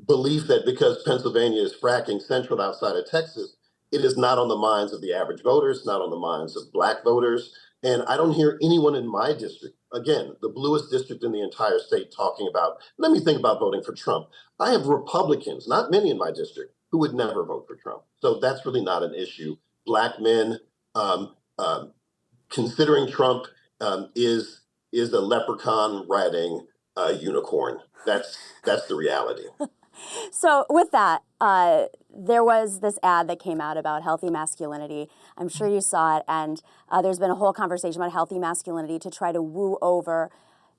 belief that because Pennsylvania is fracking central outside of Texas, it is not on the minds of the average voters, not on the minds of Black voters. And I don't hear anyone in my district, again, the bluest district in the entire state, talking about, let me think about voting for Trump. I have Republicans, not many in my district, who would never vote for Trump. So that's really not an issue. Black men considering Trump is a leprechaun riding a unicorn. That's the reality. So with that, there was this ad that came out about healthy masculinity. I'm sure you saw it, and there's been a whole conversation about healthy masculinity to try to woo over,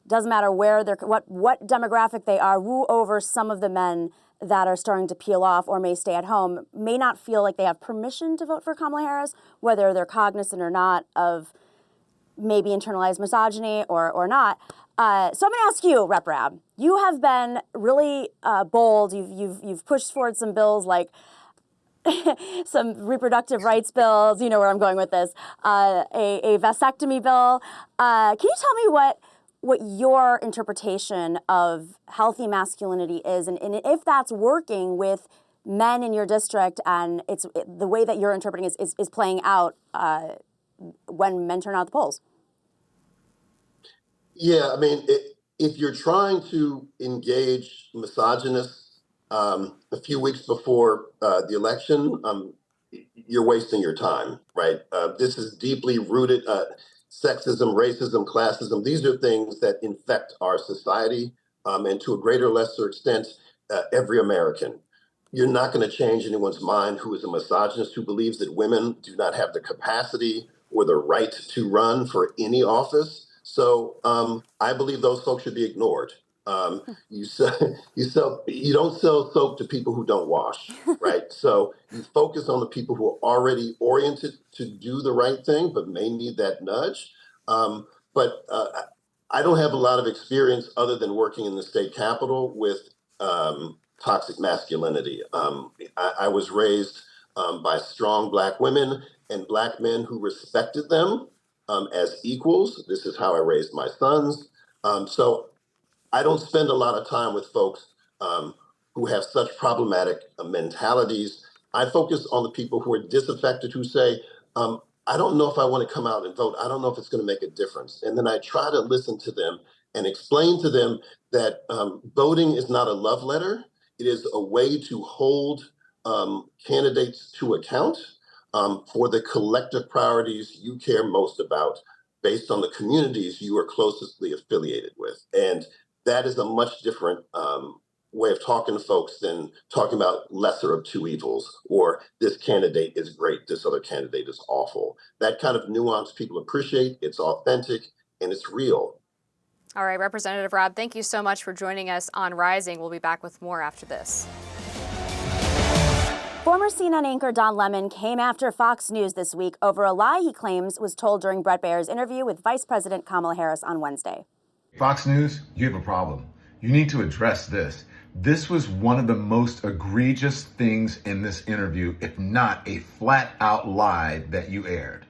doesn't matter where they're, what demographic they are, woo over some of the men that are starting to peel off or may stay at home, may not feel like they have permission to vote for Kamala Harris, whether they're cognizant or not of maybe internalized misogyny or not. So I'm going to ask you, Rep. Rabb. You have been really bold. You've pushed forward some bills like some reproductive rights bills. You know where I'm going with this. A vasectomy bill. Can you tell me what your interpretation of healthy masculinity is, and if that's working with men in your district, and the way that you're interpreting is playing out when men turn out the polls? Yeah, I mean, if you're trying to engage misogynists a few weeks before the election, you're wasting your time, right? This is deeply rooted sexism, racism, classism. These are things that infect our society, and to a greater or lesser extent, every American. You're not going to change anyone's mind who is a misogynist, who believes that women do not have the capacity or the right to run for any office. So I believe those folks should be ignored. You don't sell soap to people who don't wash, right? So you focus on the people who are already oriented to do the right thing, but may need that nudge. I don't have a lot of experience other than working in the state capitol with toxic masculinity. I was raised by strong Black women and Black men who respected them as equals. This is how I raised my sons. So I don't spend a lot of time with folks who have such problematic mentalities. I focus on the people who are disaffected, who say, I don't know if I want to come out and vote. I don't know if it's going to make a difference. And then I try to listen to them and explain to them that voting is not a love letter. It is a way to hold candidates to account for the collective priorities you care most about based on the communities you are closely affiliated with. And that is a much different way of talking to folks than talking about lesser of two evils, or this candidate is great, this other candidate is awful. That kind of nuance people appreciate, it's authentic, and it's real. All right, Representative Rob, thank you so much for joining us on Rising. We'll be back with more after this. Former CNN anchor Don Lemon came after Fox News this week over a lie he claims was told during Bret Baier's interview with Vice President Kamala Harris on Wednesday. Fox News, you have a problem. You need to address this. This was one of the most egregious things in this interview, if not a flat-out lie that you aired.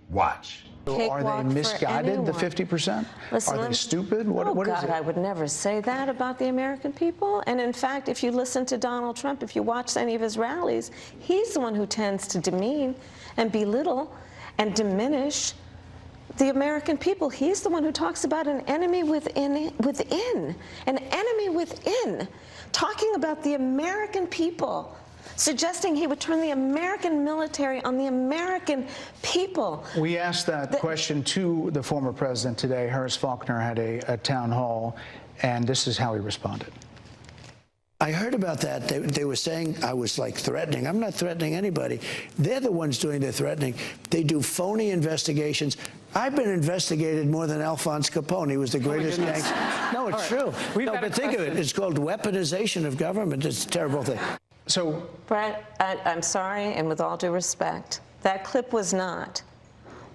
Watch. Are they misguided, the 50%? Listen, Are they stupid? What is it? I would never say that about the American people. And in fact, if you listen to Donald Trump, if you watch any of his rallies, he's the one who tends to demean and belittle and diminish the American people. He's the one who talks about an enemy within, an enemy within, talking about the American people, suggesting he would turn the American military on the American people. We asked that question to the former president today. Harris Faulkner had a town hall, and this is how he responded. I heard about that. They were saying I was like threatening. I'm not threatening anybody. They're the ones doing the threatening. They do phony investigations. I've been investigated more than Alphonse Capone. He was the greatest gangster. No, it's true. No, but think of it. It's called weaponization of government. It's a terrible thing. So, Brett, I'm sorry, and with all due respect, that clip was not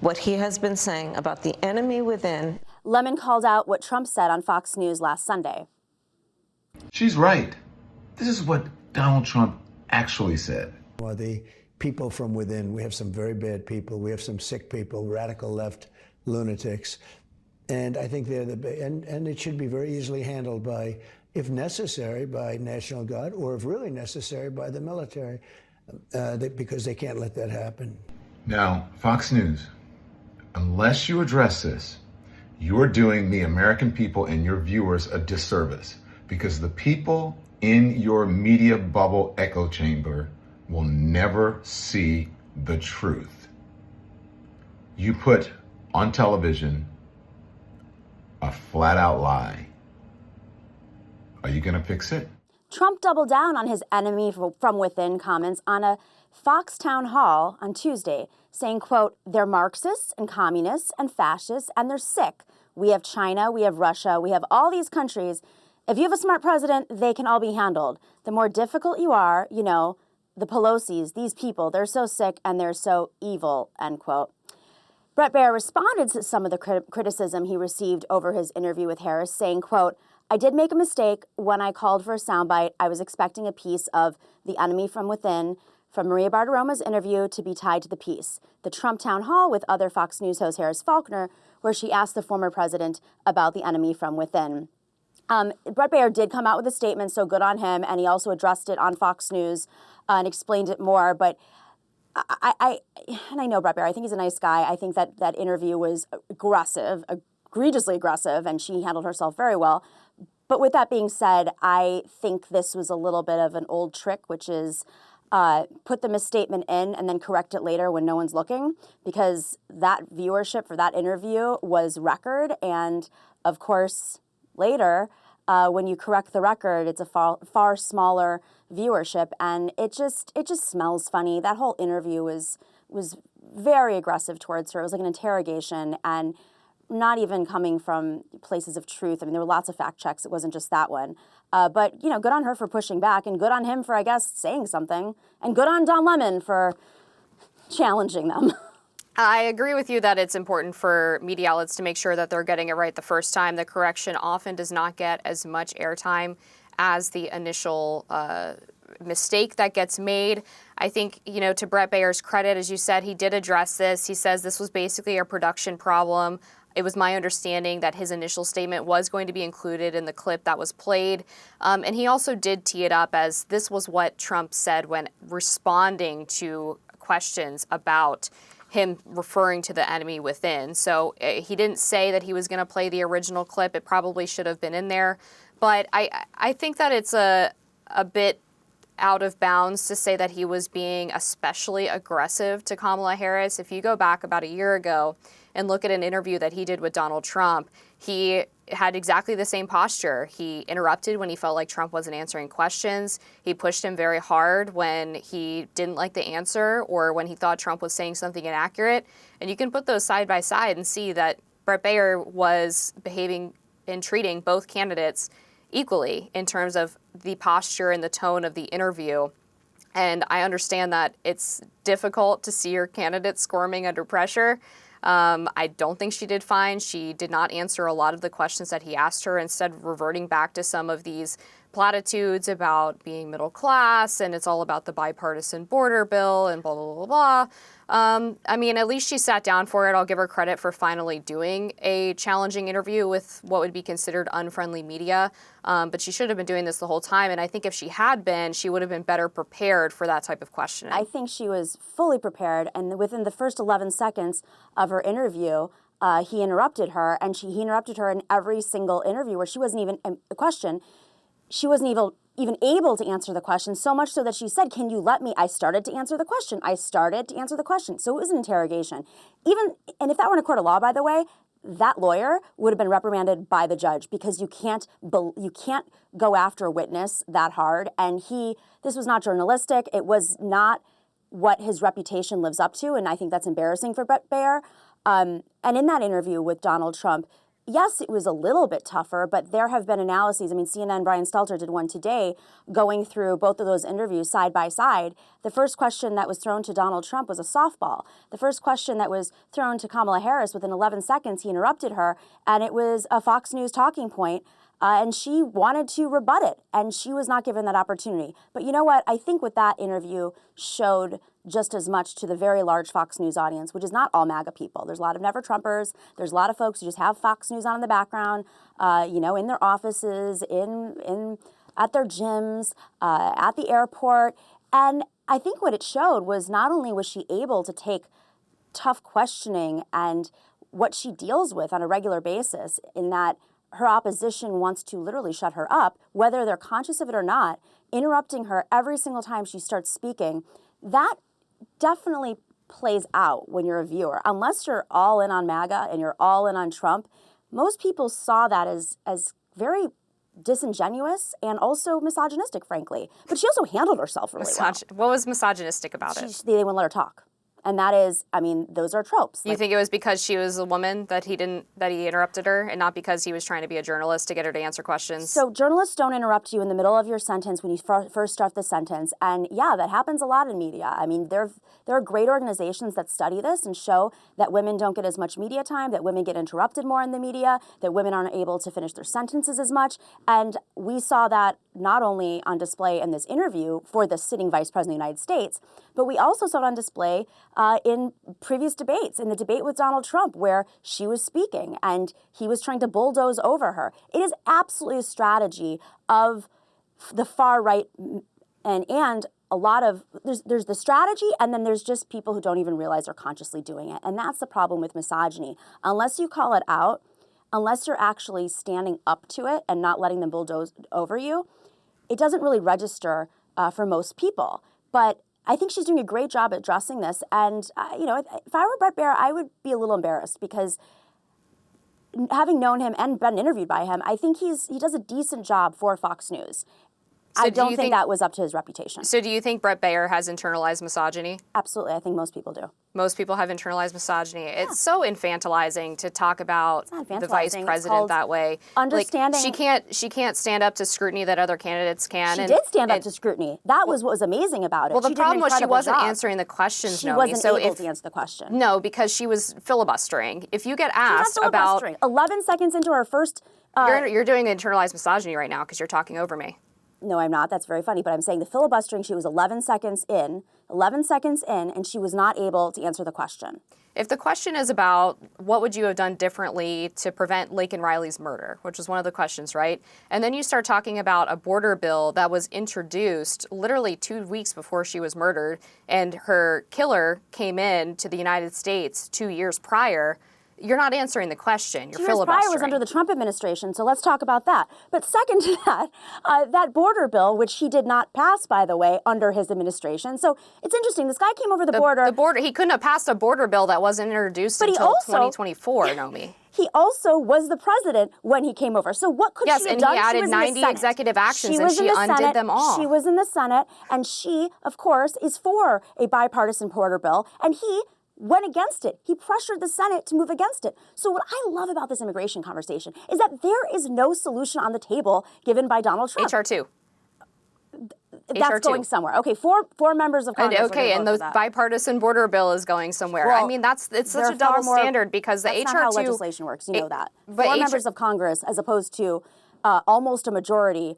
what he has been saying about the enemy within. Lemon called out what Trump said on Fox News last Sunday. She's right. This is what Donald Trump actually said. Well, the people from within, we have some very bad people. We have some sick people, radical left lunatics. And I think they're and it should be very easily handled by, if necessary, by National Guard, or if really necessary, by the military, because they can't let that happen. Now, Fox News, unless you address this, you're doing the American people and your viewers a disservice, because the people in your media bubble echo chamber will never see the truth. You put on television a flat-out lie. Are you going to fix it? Trump doubled down on his enemy from within comments on a Fox town hall on Tuesday, saying, quote, they're Marxists and communists and fascists, and they're sick. We have China, we have Russia, we have all these countries. If you have a smart president, they can all be handled. The more difficult you are, you know, the Pelosi's, these people, they're so sick and they're so evil, end quote. Bret Baier responded to some of the criticism he received over his interview with Harris, saying, quote, I did make a mistake when I called for a soundbite. I was expecting a piece of The Enemy from Within from Maria Bartiromo's interview to be tied to the piece. The Trump town hall with other Fox News host Harris Faulkner, where she asked the former president about the enemy from within. Bret Baier did come out with a statement, so good on him, and he also addressed it on Fox News and explained it more. But I know Bret Baier, I think he's a nice guy. I think that interview was aggressive, egregiously aggressive, and she handled herself very well. But with that being said, I think this was a little bit of an old trick, which is put the misstatement in and then correct it later when no one's looking, because that viewership for that interview was record. And of course, later, when you correct the record, it's a far smaller viewership, and it just smells funny. That whole interview was very aggressive towards her. It was like an interrogation, and not even coming from places of truth. I mean, there were lots of fact checks. It wasn't just that one. But, you know, good on her for pushing back, and good on him for, I guess, saying something, and good on Don Lemon for challenging them. I agree with you that it's important for media outlets to make sure that they're getting it right the first time. The correction often does not get as much airtime as the initial mistake that gets made. I think, to Bret Baier's credit, as you said, he did address this. He says this was basically a production problem. It was my understanding that his initial statement was going to be included in the clip that was played. And he also did tee it up as this was what Trump said when responding to questions about him referring to the enemy within. So he didn't say that he was going to play the original clip. It probably should have been in there. But I think that it's a bit out of bounds to say that he was being especially aggressive to Kamala Harris. If you go back about a year ago and look at an interview that he did with Donald Trump, he had exactly the same posture. He interrupted when he felt like Trump wasn't answering questions. He pushed him very hard when he didn't like the answer or when he thought Trump was saying something inaccurate. And you can put those side by side and see that Bret Baier was behaving and treating both candidates equally in terms of the posture and the tone of the interview. And I understand that it's difficult to see your candidate squirming under pressure. I don't think she did fine. She did not answer a lot of the questions that he asked her, instead reverting back to some of these platitudes about being middle class and it's all about the bipartisan border bill and blah, blah, blah, blah. I mean, at least she sat down for it. I'll give her credit for finally doing a challenging interview with what would be considered unfriendly media. But she should have been doing this the whole time. And I think if she had been, she would have been better prepared for that type of questioning. I think she was fully prepared. And within the first 11 seconds of her interview, he interrupted her. And he interrupted her in every single interview where she wasn't even a question. She wasn't even able to answer the question, so much so that she said, "Can you let me?" I started to answer the question. So it was an interrogation. And if that were in a court of law, by the way, that lawyer would have been reprimanded by the judge, because you can't go after a witness that hard. And this was not journalistic. It was not what his reputation lives up to. And I think that's embarrassing for Bret Baier. And in that interview with Donald Trump, yes, it was a little bit tougher, but there have been analyses. I mean, CNN, Brian Stelter did one today going through both of those interviews side by side. The first question that was thrown to Donald Trump was a softball. The first question that was thrown to Kamala Harris, within 11 seconds, he interrupted her, and it was a Fox News talking point. And she wanted to rebut it, and she was not given that opportunity. But you know what? I think what that interview showed just as much to the very large Fox News audience, which is not all MAGA people. There's a lot of never-Trumpers. There's a lot of folks who just have Fox News on in the background, in their offices, at their gyms, at the airport. And I think what it showed was not only was she able to take tough questioning and what she deals with on a regular basis, in that her opposition wants to literally shut her up, whether they're conscious of it or not, interrupting her every single time she starts speaking. That definitely plays out when you're a viewer. Unless you're all in on MAGA and you're all in on Trump, most people saw that as very disingenuous and also misogynistic, frankly. But she also handled herself really well. What was misogynistic about it? They wouldn't let her talk. And that is, I mean, those are tropes. You think it was because she was a woman that he interrupted her, and not because he was trying to be a journalist to get her to answer questions? So journalists don't interrupt you in the middle of your sentence when you first start the sentence. And yeah, that happens a lot in media. I mean, there are great organizations that study this and show that women don't get as much media time, that women get interrupted more in the media, that women aren't able to finish their sentences as much. And we saw that not only on display in this interview for the sitting Vice President of the United States, but we also saw it on display in previous debates, in the debate with Donald Trump, where she was speaking and he was trying to bulldoze over her. It is absolutely a strategy of the far right, and a lot of, there's the strategy, and then there's just people who don't even realize they're consciously doing it. And that's the problem with misogyny. Unless you call it out, unless you're actually standing up to it and not letting them bulldoze over you, it doesn't really register for most people. But I think she's doing a great job at addressing this. And, if I were Bret Baier, I would be a little embarrassed, because having known him and been interviewed by him, I think he does a decent job for Fox News. I don't think that was up to his reputation. So do you think Brett Baier has internalized misogyny? Absolutely. I think most people do. Most people have internalized misogyny. Yeah. It's so infantilizing to talk about the vice president that way. Understanding. Like, she can't stand up to scrutiny that other candidates can. She did stand up to scrutiny. That was what was amazing about it. Well, the problem was she wasn't answering the questions, She wasn't able to answer the question. No, because she was filibustering. If you get asked about 11 seconds into her first... you're doing internalized misogyny right now because you're talking over me. No, I'm not. That's very funny. But I'm saying the filibustering, she was 11 seconds in, and she was not able to answer the question. If the question is about what would you have done differently to prevent Laken Riley's murder, which was one of the questions, right? And then you start talking about a border bill that was introduced literally 2 weeks before she was murdered, and her killer came in to the United States 2 years prior. You're not answering the question. You're filibustering. 2 years prior was under the Trump administration, so let's talk about that. But second to that, that border bill, which he did not pass, by the way, under his administration. So it's interesting. This guy came over the border. He couldn't have passed a border bill that wasn't introduced until 2024, Nomi. He also was the president when he came over. So what could she have done? Yes, and he added 90 executive actions, and she undid them all. She was in the Senate, and she, of course, is for a bipartisan border bill, and he went against it. He pressured the Senate to move against it. So what I love about this immigration conversation is that there is no solution on the table given by Donald Trump. HR 2. That's going somewhere. Okay, four members of Congress. Okay, and the bipartisan border bill is going somewhere. Well, I mean, it's such a double standard because the that's HR 2... not how legislation works. You know that. Four members of Congress as opposed to almost a majority.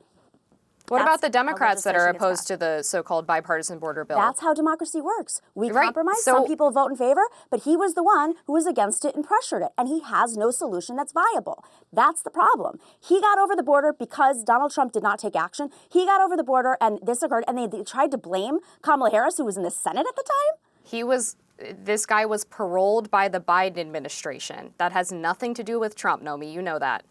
What about the Democrats that are opposed to the so-called bipartisan border bill? That's how democracy works. We compromise. Some people vote in favor, but he was the one who was against it and pressured it. And he has no solution that's viable. That's the problem. He got over the border because Donald Trump did not take action. He got over the border and this occurred, and they tried to blame Kamala Harris, who was in the Senate at the time. This guy was paroled by the Biden administration. That has nothing to do with Trump, Nomi. You know that.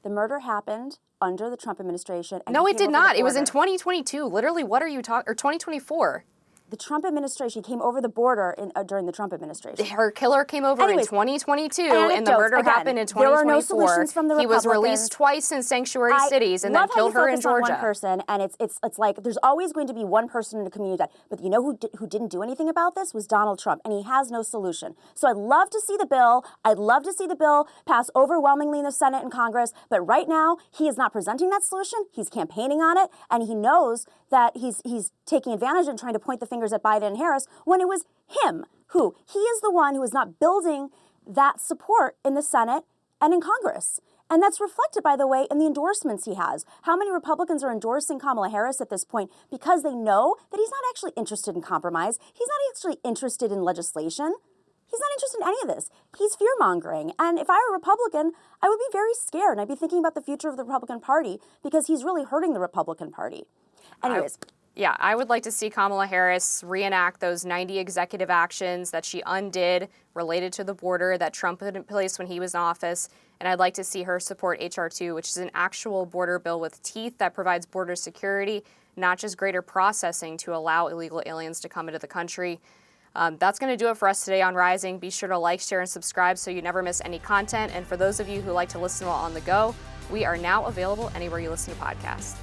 The murder happened under the Trump administration. And no, it did not. It was in 2022. Literally, what are you talking? Or 2024. The Trump administration came over the border during the Trump administration. Her killer came over in 2022, and the murder happened in 2024. There were no solutions from the Republicans. He was released twice in sanctuary cities and then killed her in Georgia. On one person, and it's like there's always going to be one person in a community that. But you know who didn't do anything about this was Donald Trump, and he has no solution. So I'd love to see the bill. I'd love to see the bill pass overwhelmingly in the Senate and Congress. But right now, he is not presenting that solution. He's campaigning on it, and he knows that he's taking advantage and trying to point the fingers at Biden and Harris when it was him he is the one who is not building that support in the Senate and in Congress. And that's reflected, by the way, in the endorsements he has. How many Republicans are endorsing Kamala Harris at this point because they know that he's not actually interested in compromise. He's not actually interested in legislation. He's not interested in any of this. He's fear-mongering. And if I were a Republican, I would be very scared. And I'd be thinking about the future of the Republican Party because he's really hurting the Republican Party. Anyways. I would like to see Kamala Harris reenact those 90 executive actions that she undid related to the border that Trump put in place when he was in office. And I'd like to see her support HR 2, which is an actual border bill with teeth that provides border security, not just greater processing to allow illegal aliens to come into the country. That's going to do it for us today on Rising. Be sure to like, share, and subscribe so you never miss any content. And for those of you who like to listen while on the go, we are now available anywhere you listen to podcasts.